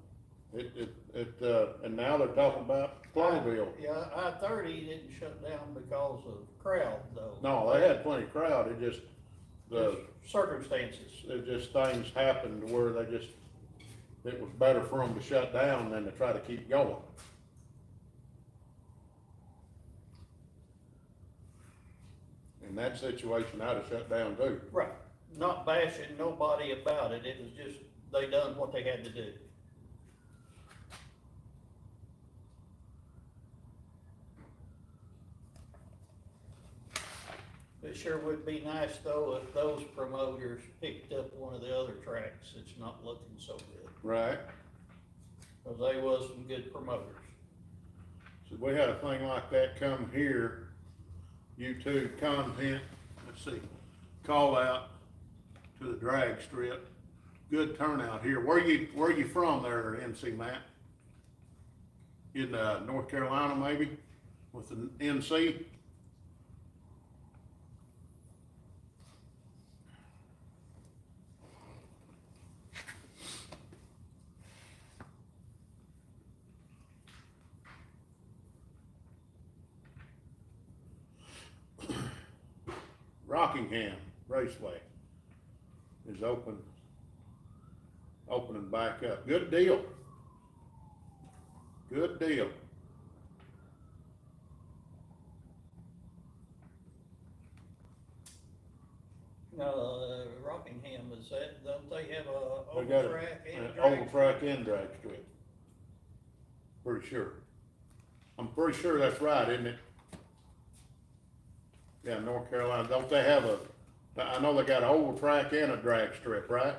And now they're talking about Cloverville. Yeah, I-30 didn't shut down because of crowd though. No, they had plenty of crowd, it just, Circumstances. it just things happened to where it was better for them to shut down than to try to keep going. And In that situation, I'd have shut down too. Right, not bashing nobody about it, it was just, they done what they had to do. It sure would be nice though if those promoters picked up one of the other tracks that's not looking so good, Right. cause they was some good promoters. So we had a thing like that come here, YouTube content, let's see, call out to the drag strip. Good turnout here. Where you from there, NC Matt? In, North Carolina maybe, with the NC? Rockingham Raceway is opening back up. Good deal. Good deal. Rockingham, is that, don't they have a They oval got track and an drag oval track and drag strip. Pretty sure. I'm pretty sure that's right, isn't it? Yeah, North Carolina, don't they have I know they got an oval track and a drag strip, right?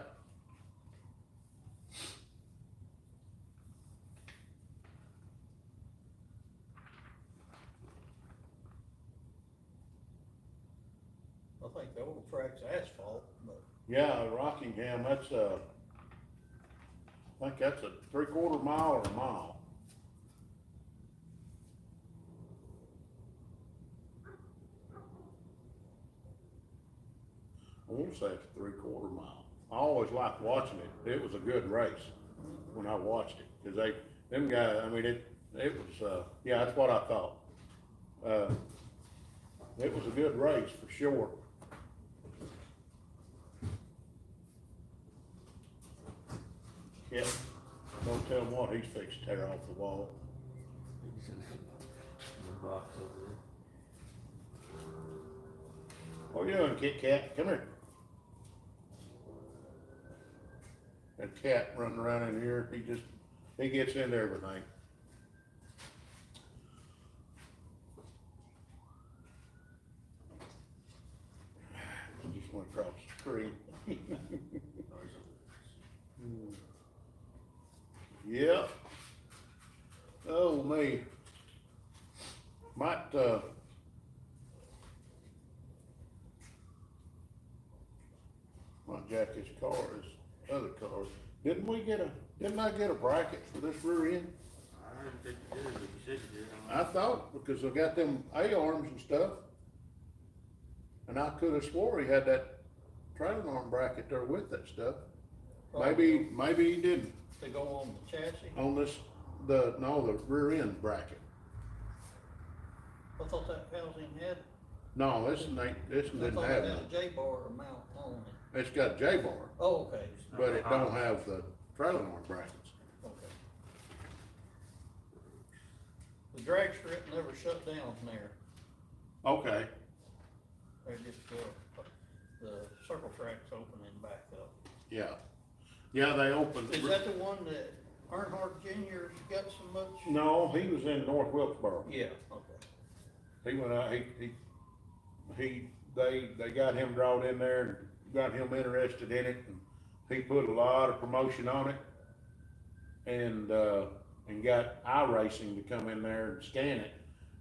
I think the oval track's asphalt, but Yeah, Rockingham, that's I think that's a 3/4 mile or a mile. I won't say it's a 3/4 mile. I always liked watching it. It was a good race when I watched it, cause them guys, I mean, it was, yeah, that's what I thought. It was a good race for sure. Yeah, don't tell him what he's fixed to tear off the wall. The box over What are you doing, Kit Kat? Come here. That cat running around in here, he gets into everything. He just went across the screen. Yeah. Oh, me. Might, jack his car, his other cars. Didn't I get a bracket for this rear end? I didn't think you did, but you said you did. I thought, because I got them A-arms and stuff. And I could have swore he had that trailing arm bracket there with that stuff. Maybe he didn't. to go on the chassis. On this, the rear end bracket. I thought that housing had, No, this I didn't thought have it had none. a J-bar mount on it. It's got J-bar, Oh, okay, but it don't have the trailing arm brackets. okay. The drag strip never shut down there. Okay, They're just, the circle track's opening back up. yeah. Yeah, they opened. Is that the one that Earnhardt Jr.'s got so much? No, he was in North Wilkesboro. Yeah, okay. He went out, they got him drawn in there and got him interested in it, and he put a lot of promotion on it. And got iRacing to come in there and scan it,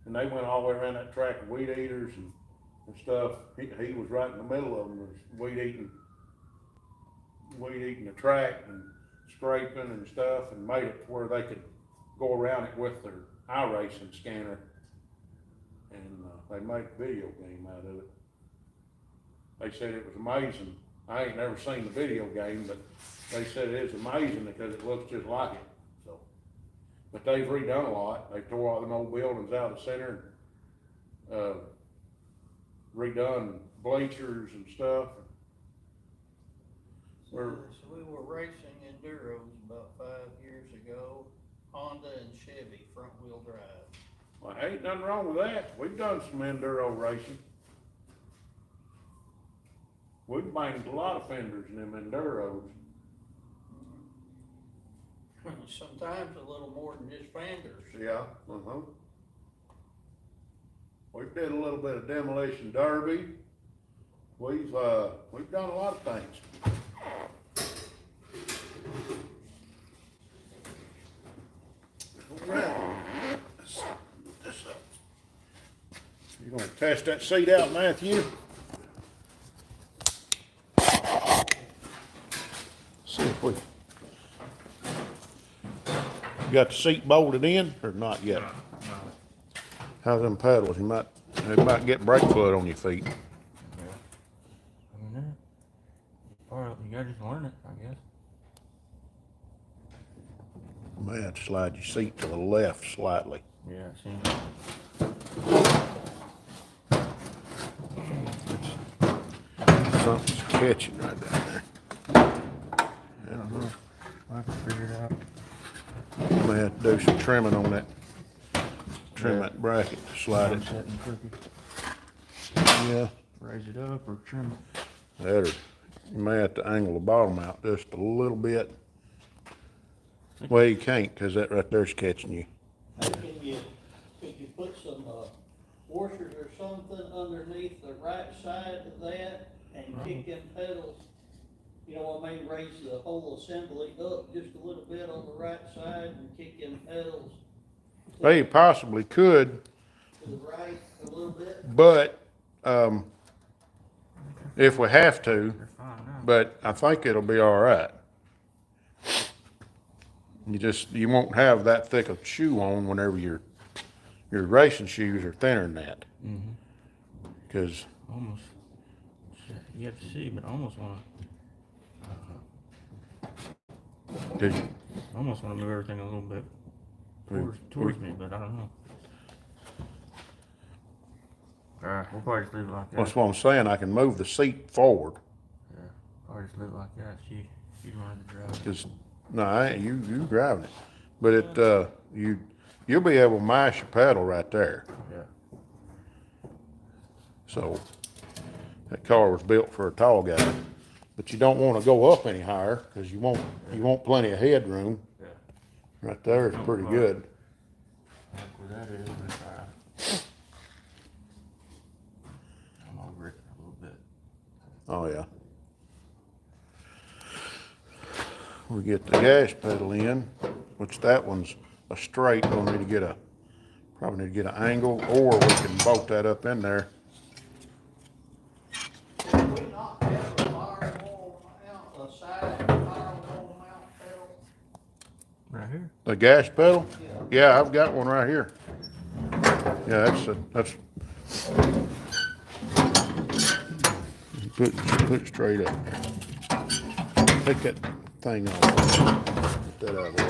and they went all the way around that track of weed eaters and stuff. He was right in the middle of them, was weed eating the track and scraping and stuff, and made it to where they could go around it with their iRacing scanner. And they made a video game out of it. They said it was amazing. I ain't never seen the video game, but they said it is amazing because it looks just like it, so. But they've redone a lot. They tore all them old buildings out of the center and, redone bleachers and stuff. So we were racing enduros about 5 years ago, Honda and Chevy, front wheel drive. Well, ain't nothing wrong with that. We've done some enduro racing. We've painted a lot of fenders in them Enduros. Sometimes a little more than just fenders. Yeah, We've did a little bit of demolition derby. We've done a lot of things. You gonna test that seat out, Matthew? See if we got the seat bolted in or not yet. How's them pedals? You might get brake fluid on your feet. I mean, you gotta just learn it, I guess. May have to slide your seat to the left slightly. Yeah, I seen Something's catching right down there. I don't know. I can figure it out. May have to do some trimming on that. Trim that bracket, slide it. Setting crooked. Yeah, Raise it up or trim it. that or you may have to angle the bottom out just a little bit. Well, you can't, cause that right there's catching you. Hey, could you put some, washers or something underneath the right side of that and kick them pedals? You know what I mean, raise the whole assembly up just a little bit on the right side and kick them pedals They possibly could, to the right a little bit. but, if we have to, They're fine now. but I think it'll be all right. You won't have that thick of shoe on whenever your racing shoes are thinner than that. Cause Almost. You have to see, but I almost wanna. cause Almost want to move everything a little bit towards me, but I don't know. Alright, we'll probably just leave it like that. that's what I'm saying, I can move the seat forward. Yeah, probably just leave it like that. You don't have to drive it. Cause, no, I ain't, you driving it. But you'll be able to mash your pedal right there. Yeah. So, that car was built for a tall guy. But you don't wanna go up any higher, cause you want plenty of headroom. Yeah. Right there is pretty good. Look where that is, but I'm over it a little bit. Oh, yeah. We get the gas pedal in, which that one's a straight, we'll need to get probably need to get an angle, or we can bolt that up in there. Did we not have a fire wall mount, a side fire wall mount pedal? Right here. The gas pedal? Yeah. Yeah, I've got one right here. Yeah, that's put it straight up. Take that thing off. Get that out of the way.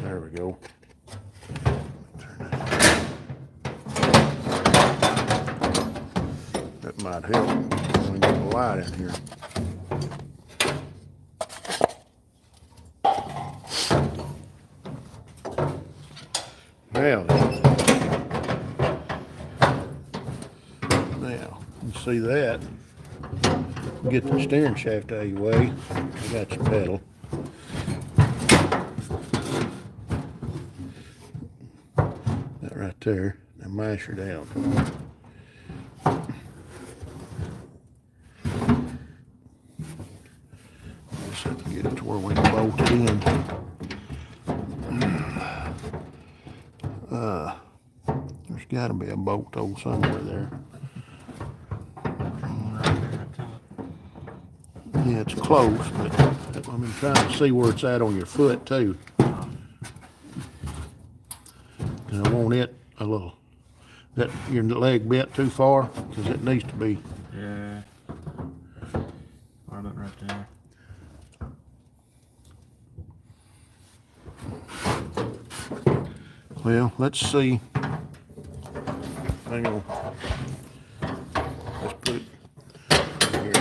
There we go. That might help when we get the light in here. Now, you see that? Get the steering shaft out of your way. I got your pedal. That right there. Now mash her down. Just have to get it to where we can bolt it in. There's gotta be a bolt hole somewhere there. Yeah, it's close, but I'm trying to see where it's at on your foot too. And I want it a little, that your leg bent too far, because it needs to be. Yeah. Part of it right there. Well, let's see. Hang on. Let's put it here.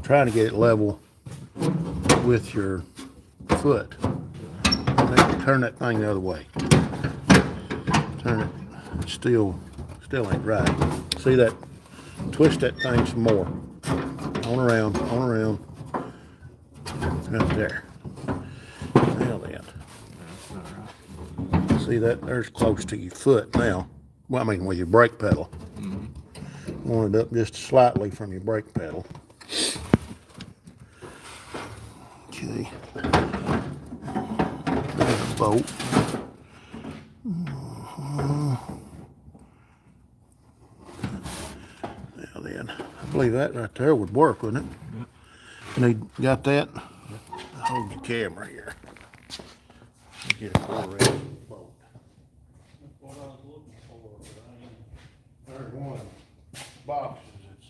trying to get it level with your foot. And then turn that thing the other way. Turn it. Still ain't right. See that? Twist that thing some more. On around. Right there. Now then. See that? There's close to your foot now. Well, I mean, with your brake pedal. Want it up just slightly from your brake pedal. Okay. There's a bolt. Now then, I believe that right there would work, wouldn't it? You got that? Hold your camera here. Get a 1/4 bolt. That's what I was looking for, but I ain't. There's one of them boxes. It's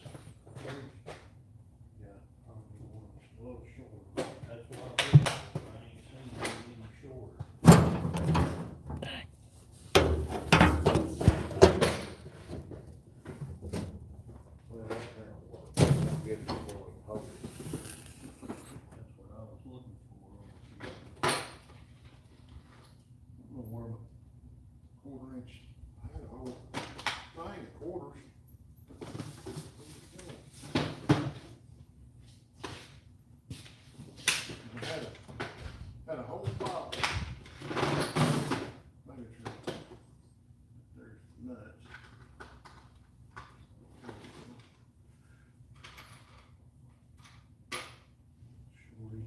yeah, probably one that's a little short. That's what I was looking for, I ain't seen it any shorter. Well, that will work. Get it before we hold it. That's what I was looking for. I don't know where my 1/4 inch. I had a whole thing of quarters. I had a whole box. Maybe it's right. There's nuts. Shorty.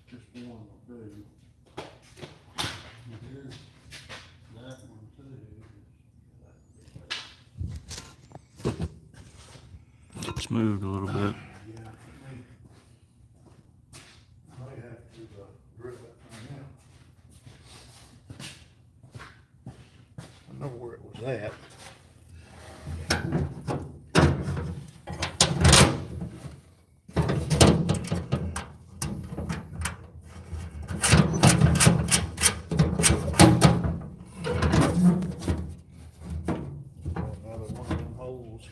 Just one will do. Here's that one too. It's moved a little bit. Yeah. I might have to drill that thing out. I know where it was at. Another one of them holes.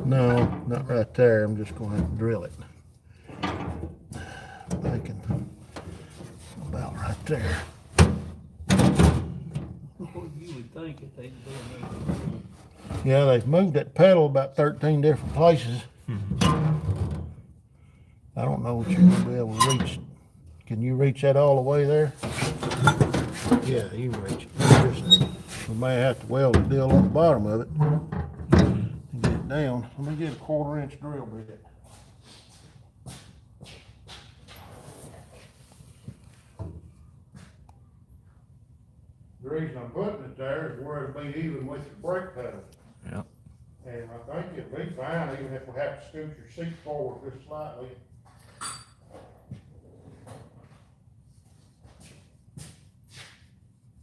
No, not right there. I'm just going to drill it. Thinking about right there. Well, you would think if they'd done that. Yeah, they've moved that pedal about 13 different places. I don't know what you're going to be able to reach. Can you reach that all the way there? Yeah, you can reach it. We may have to weld a deal on the bottom of it to get it down. Let me get a 1/4 inch drill bit. The reason I'm putting it there is where it'll be even with your brake pedal. Yep. And I think it'll be fine, even if we have to scoot your seat forward just slightly.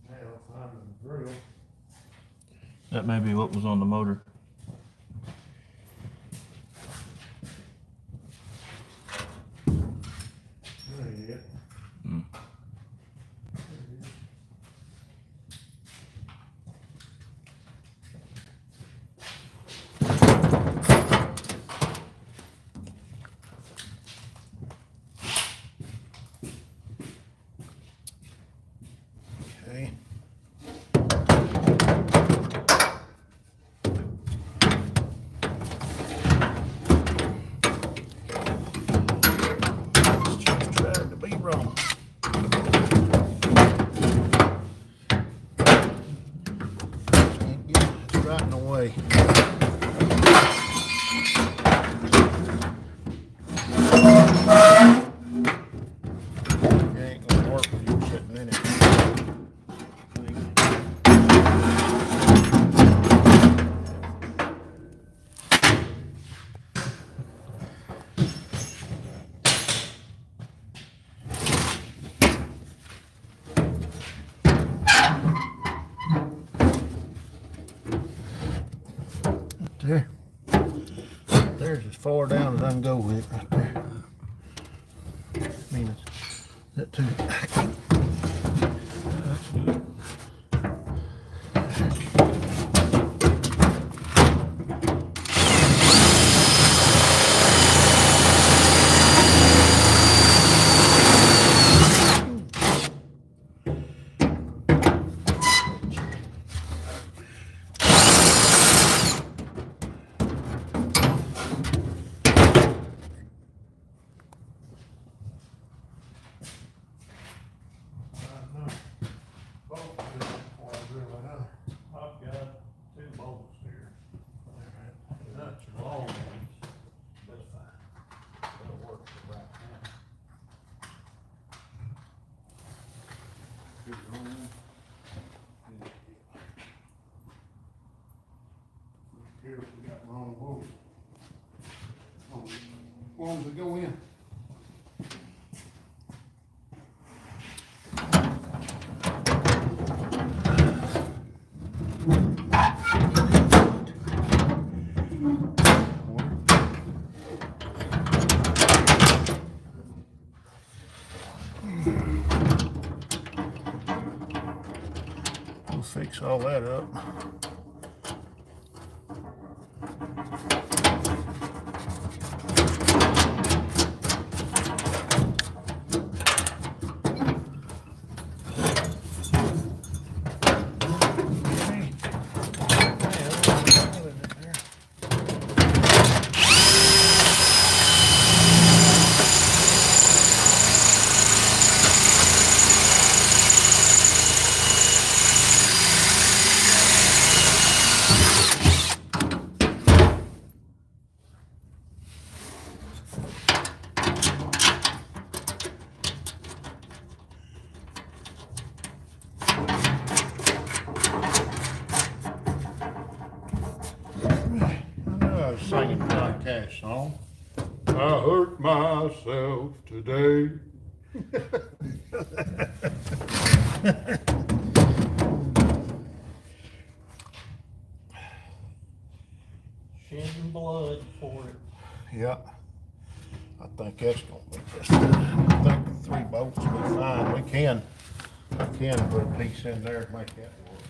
Now, I'm in the drill. That may be what was on the motor. There it is. Mm. Okay. Just tried to be wrong. Can't get it. It's right in the way. It ain't gonna work when you're sitting in it. There. There's as far down as I can go with it right there. I mean, is that too? That's good. ones that go in. We'll fix all that up. I was singing a Johnny Cash song. I hurt myself today. Shedding blood for it. Yeah, I think that's gonna be just, I think the 3 bolts will be fine. We can put a piece in there and make that work.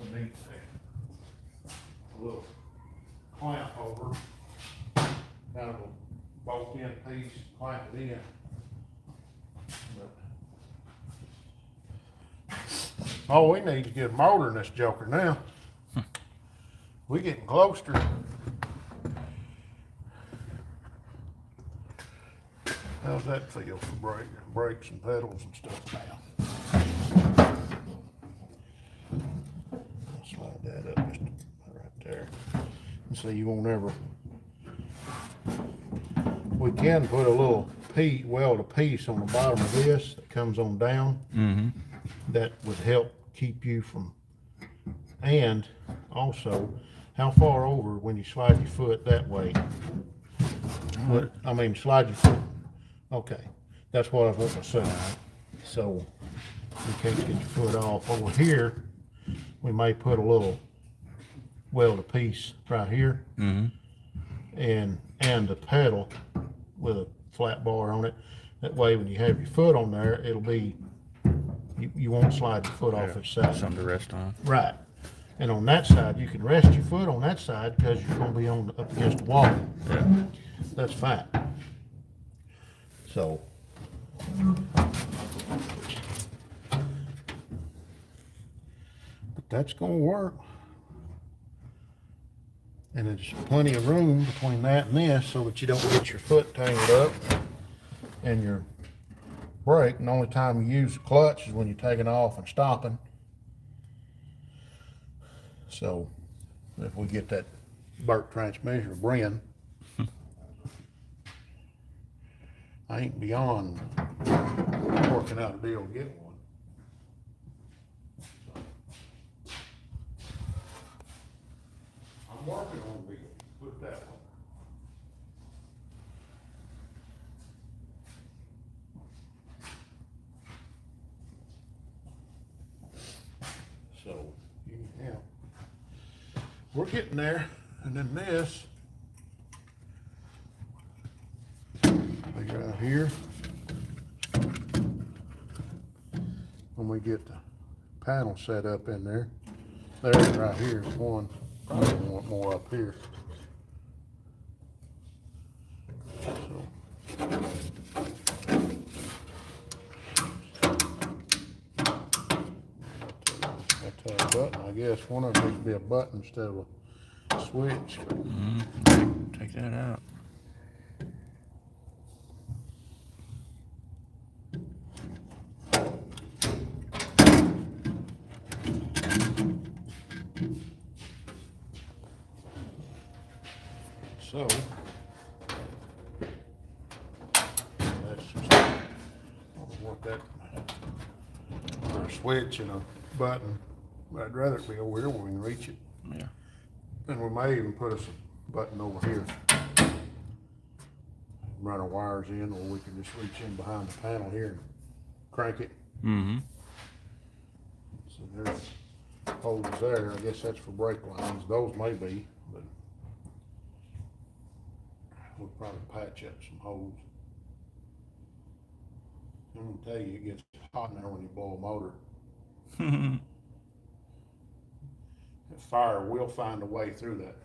We need a little clamp over, kind of a bolt in piece, clamp it in. But all we need is get a motor in this joker now. We getting closer. How's that feel for brakes and pedals and stuff now? Slide that up just right there. And so you won't ever. We can put a little weld a piece on the bottom of this that comes on down. Mm-hmm. That would help keep you from. And also, how far over when you slide your foot that way? I mean, slide your foot. Okay, that's what I was wanting to say. So, in case you get your foot off over here, we may put a little weld a piece right here. Mm-hmm. And the pedal with a flat bar on it. That way, when you have your foot on there, it'll be, you won't slide your foot off its side. Something to rest on. Right. And on that side, you can rest your foot on that side because you're gonna be up against the wall. Yeah. That's fine. So. But that's gonna work. And there's plenty of room between that and this so that you don't get your foot tangled up and your brake. And the only time you use the clutch is when you're taking off and stopping. So if we get that Burt transmission Bren, I ain't beyond working out a deal to get one. I'm working on a deal, put it that way. So, yeah, we're getting there, and then this, like right here, when we get the panel set up in there, there's right here is one, probably want more up here. So. That's a button, I guess. One of them needs to be a button instead of a switch. Mm-hmm. Take that out. So, that's just, I'll work that for a switch and a button. But I'd rather it be over here where we can reach it. Yeah. And we may even put us a button over here. run our wires in, or we can just reach in behind the panel here and crank it. Mm-hmm. So there's holes there. I guess that's for brake lines. Those may be, but we'll probably patch up some holes. I'm gonna tell you, it gets hot in there when you blow a motor. That fire will find a way through that.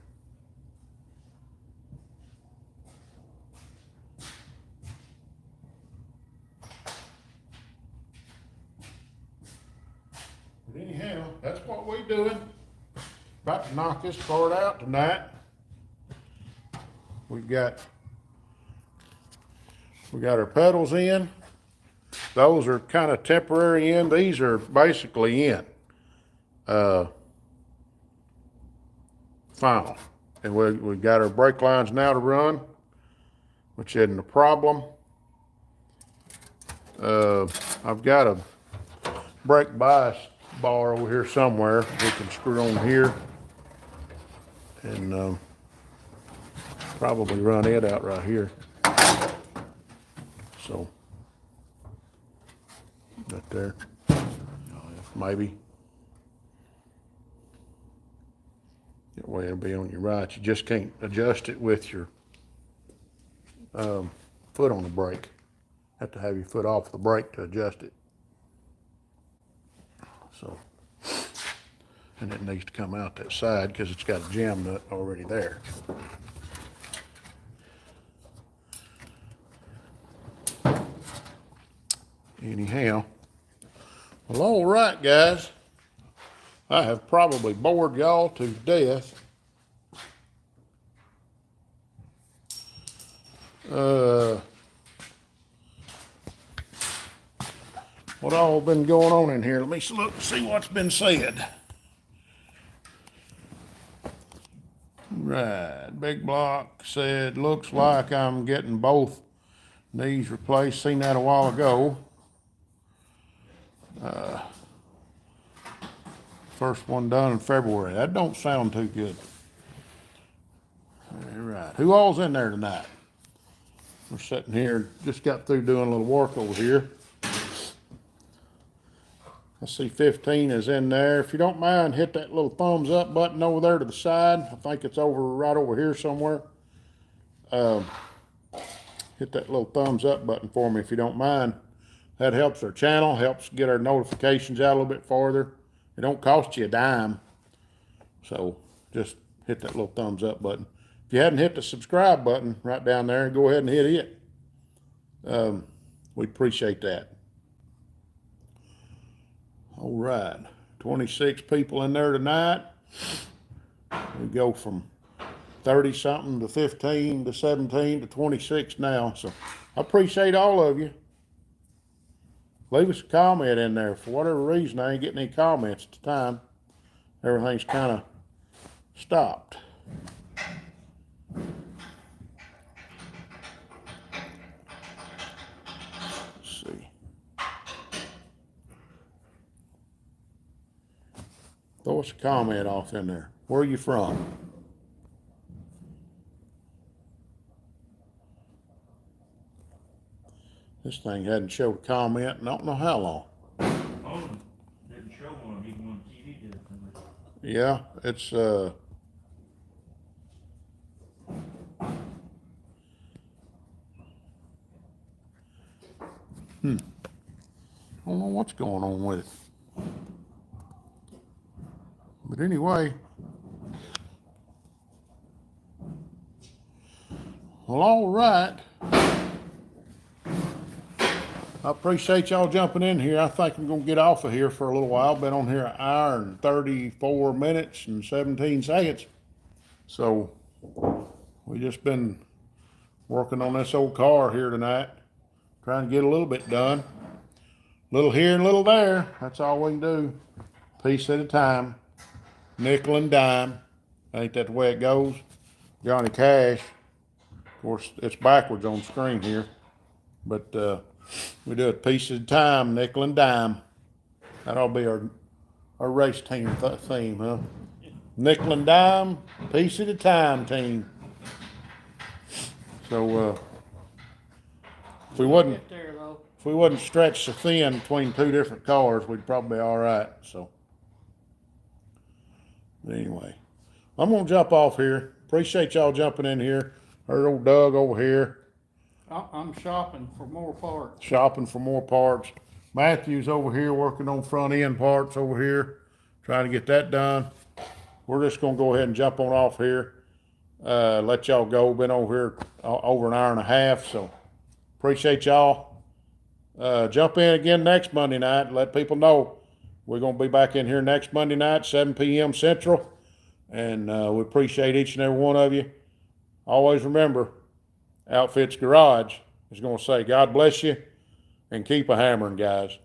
But anyhow, that's what we're doing. About to knock this part out tonight. We got our pedals in. Those are kind of temporary in. These are basically in. Final. And we got our brake lines now to run, which isn't a problem. I've got a brake bias bar over here somewhere we can screw on here and probably run it out right here. So, right there, maybe. That way it'll be on your right. You just can't adjust it with your foot on the brake. Have to have your foot off the brake to adjust it. So, and it needs to come out that side because it's got a jam nut already there. Anyhow, well, all right, guys. I have probably bored y'all to death. What all been going on in here? Let me look and see what's been said. Right, Big Block said, looks like I'm getting both knees replaced. Seen that a while ago. First one done in February. That don't sound too good. All right, who all's in there tonight? We're sitting here, just got through doing a little work over here. I see 15 is in there. If you don't mind, hit that little thumbs up button over there to the side. I think it's right over here somewhere. Hit that little thumbs up button for me if you don't mind. That helps our channel, helps get our notifications out a little bit farther. It don't cost you a dime. So just hit that little thumbs up button. If you hadn't hit the subscribe button right down there, go ahead and hit it. We'd appreciate that. All right, 26 people in there tonight. We go from 30 something to 15 to 17 to 26 now. So I appreciate all of you. Leave us a comment in there. For whatever reason, I ain't getting any comments at the time. Everything's kind of stopped. Let's see. Throw us a comment off in there. Where are you from? This thing hadn't showed a comment in I don't know how long. Oh, didn't show one, even when TV did. Yeah, it's I don't know what's going on with it. But anyway, well, all right. I appreciate y'all jumping in here. I think I'm going to get off of here for a little while. Been on here an hour and 34 minutes and 17 seconds. So we just been working on this old car here tonight, trying to get a little bit done. Little here and little there. That's all we can do. Piece at a time. Nickel and dime. Ain't that the way it goes? Johnny Cash. Of course, it's backwards on the screen here. But we do it piece at a time, nickel and dime. That'll be our race team theme, huh? Nickel and dime, piece at a time team. So If we wouldn't, Get there though. if we wouldn't stretch so thin between two different cars, we'd probably be all right. So, anyway, I'm gonna jump off here. Appreciate y'all jumping in here. Heard old Doug over here I'm shopping for more parts. shopping for more parts. Matthew's over here working on front end parts over here, trying to get that done. We're just gonna go ahead and jump on off here. Let y'all go. Been over here over an hour and a half, so appreciate y'all. Jump in again next Monday night. Let people know we're gonna be back in here next Monday night, 7 p.m. Central, and we appreciate each and every one of you. Always remember, Outfits Garage is gonna say, God bless you, and keep a hammering, guys.